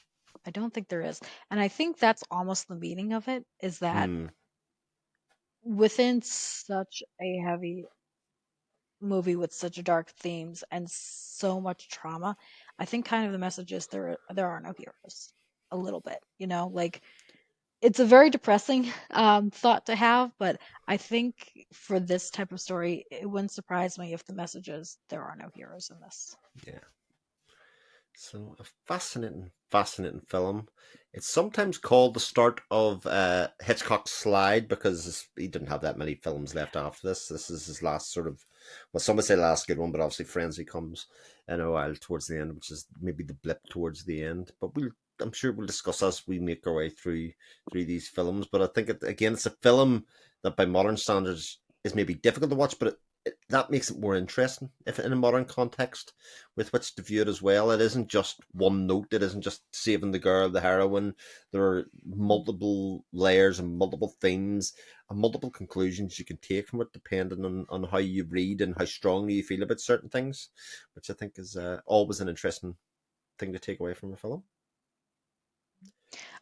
I don't think there is. And I think that's almost the meaning of it is that hmm, within such a heavy movie with such dark themes and so much trauma, I think kind of the message is there are no heroes. A little bit, like it's a very depressing thought to have, but I think for this type of story, it wouldn't surprise me if the message is there are no heroes in this. yeah. So a fascinating, fascinating film. It's sometimes called the start of Hitchcock's slide because he didn't have that many films left after this. This is his last sort of, well, some would say last good one, but obviously Frenzy comes in a while towards the end, which is maybe the blip towards the end. But I'm sure we'll discuss as we make our way through these films. But I think again, it's a film that by modern standards is maybe difficult to watch, but that makes it more interesting if in a modern context with which to view it as well. It isn't just one note. It isn't just saving the girl, the heroine. There are Mm. multiple layers and multiple themes and multiple conclusions you can take from it, depending on how you read and how strongly you feel about certain things, which I think is always an interesting thing to take away from a film.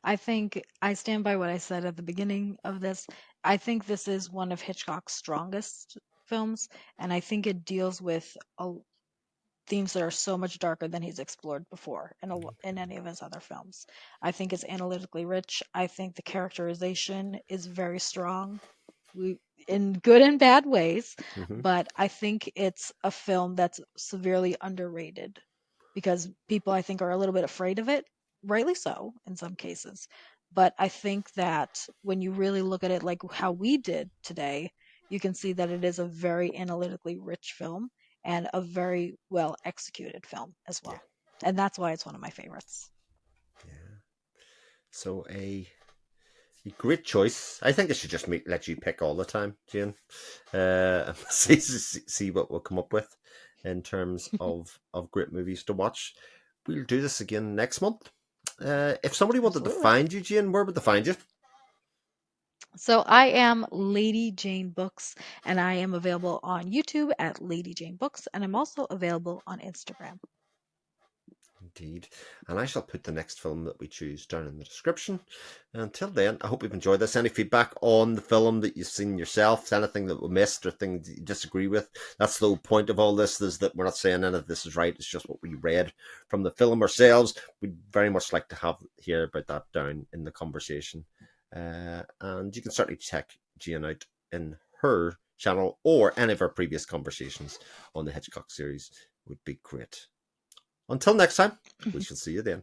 I think I stand by what I said at the beginning of this. I think this is one of Hitchcock's strongest films, and I think it deals with themes that are so much darker than he's explored before in any of his other films. I think it's analytically rich. I think the characterization is very strong. We in good and bad ways, Mm-hmm. but I think it's a film that's severely underrated because people I think are a little bit afraid of it, rightly so in some cases. But I think that when you really look at it like how we did today, you can see that it is a very analytically rich film and a very well executed film as Yeah, well. And that's why it's one of my favorites. yeah. So a great choice. I think I should just let you pick all the time, Jane. See what we'll come up with in terms of great movies to watch. We'll do this again next month. If somebody wanted to Absolutely. find you, Jane, where would they find you? So I am Lady Jane Books, and I am available on YouTube at Lady Jane Books, and I'm also available on Instagram. indeed. And I shall put the next film that we choose down in the description. And until then, I hope you've enjoyed this. Any feedback on the film that you've seen yourself, anything that we missed or things that you disagree with, that's the whole point of all this, is that we're not saying any of this is right. It's just what we read from the film ourselves. We'd very much like to hear about that down in the conversation. And you can certainly check Jane out in her channel, or any of our previous conversations on the Hitchcock series would be great. Until next time, we shall see you then.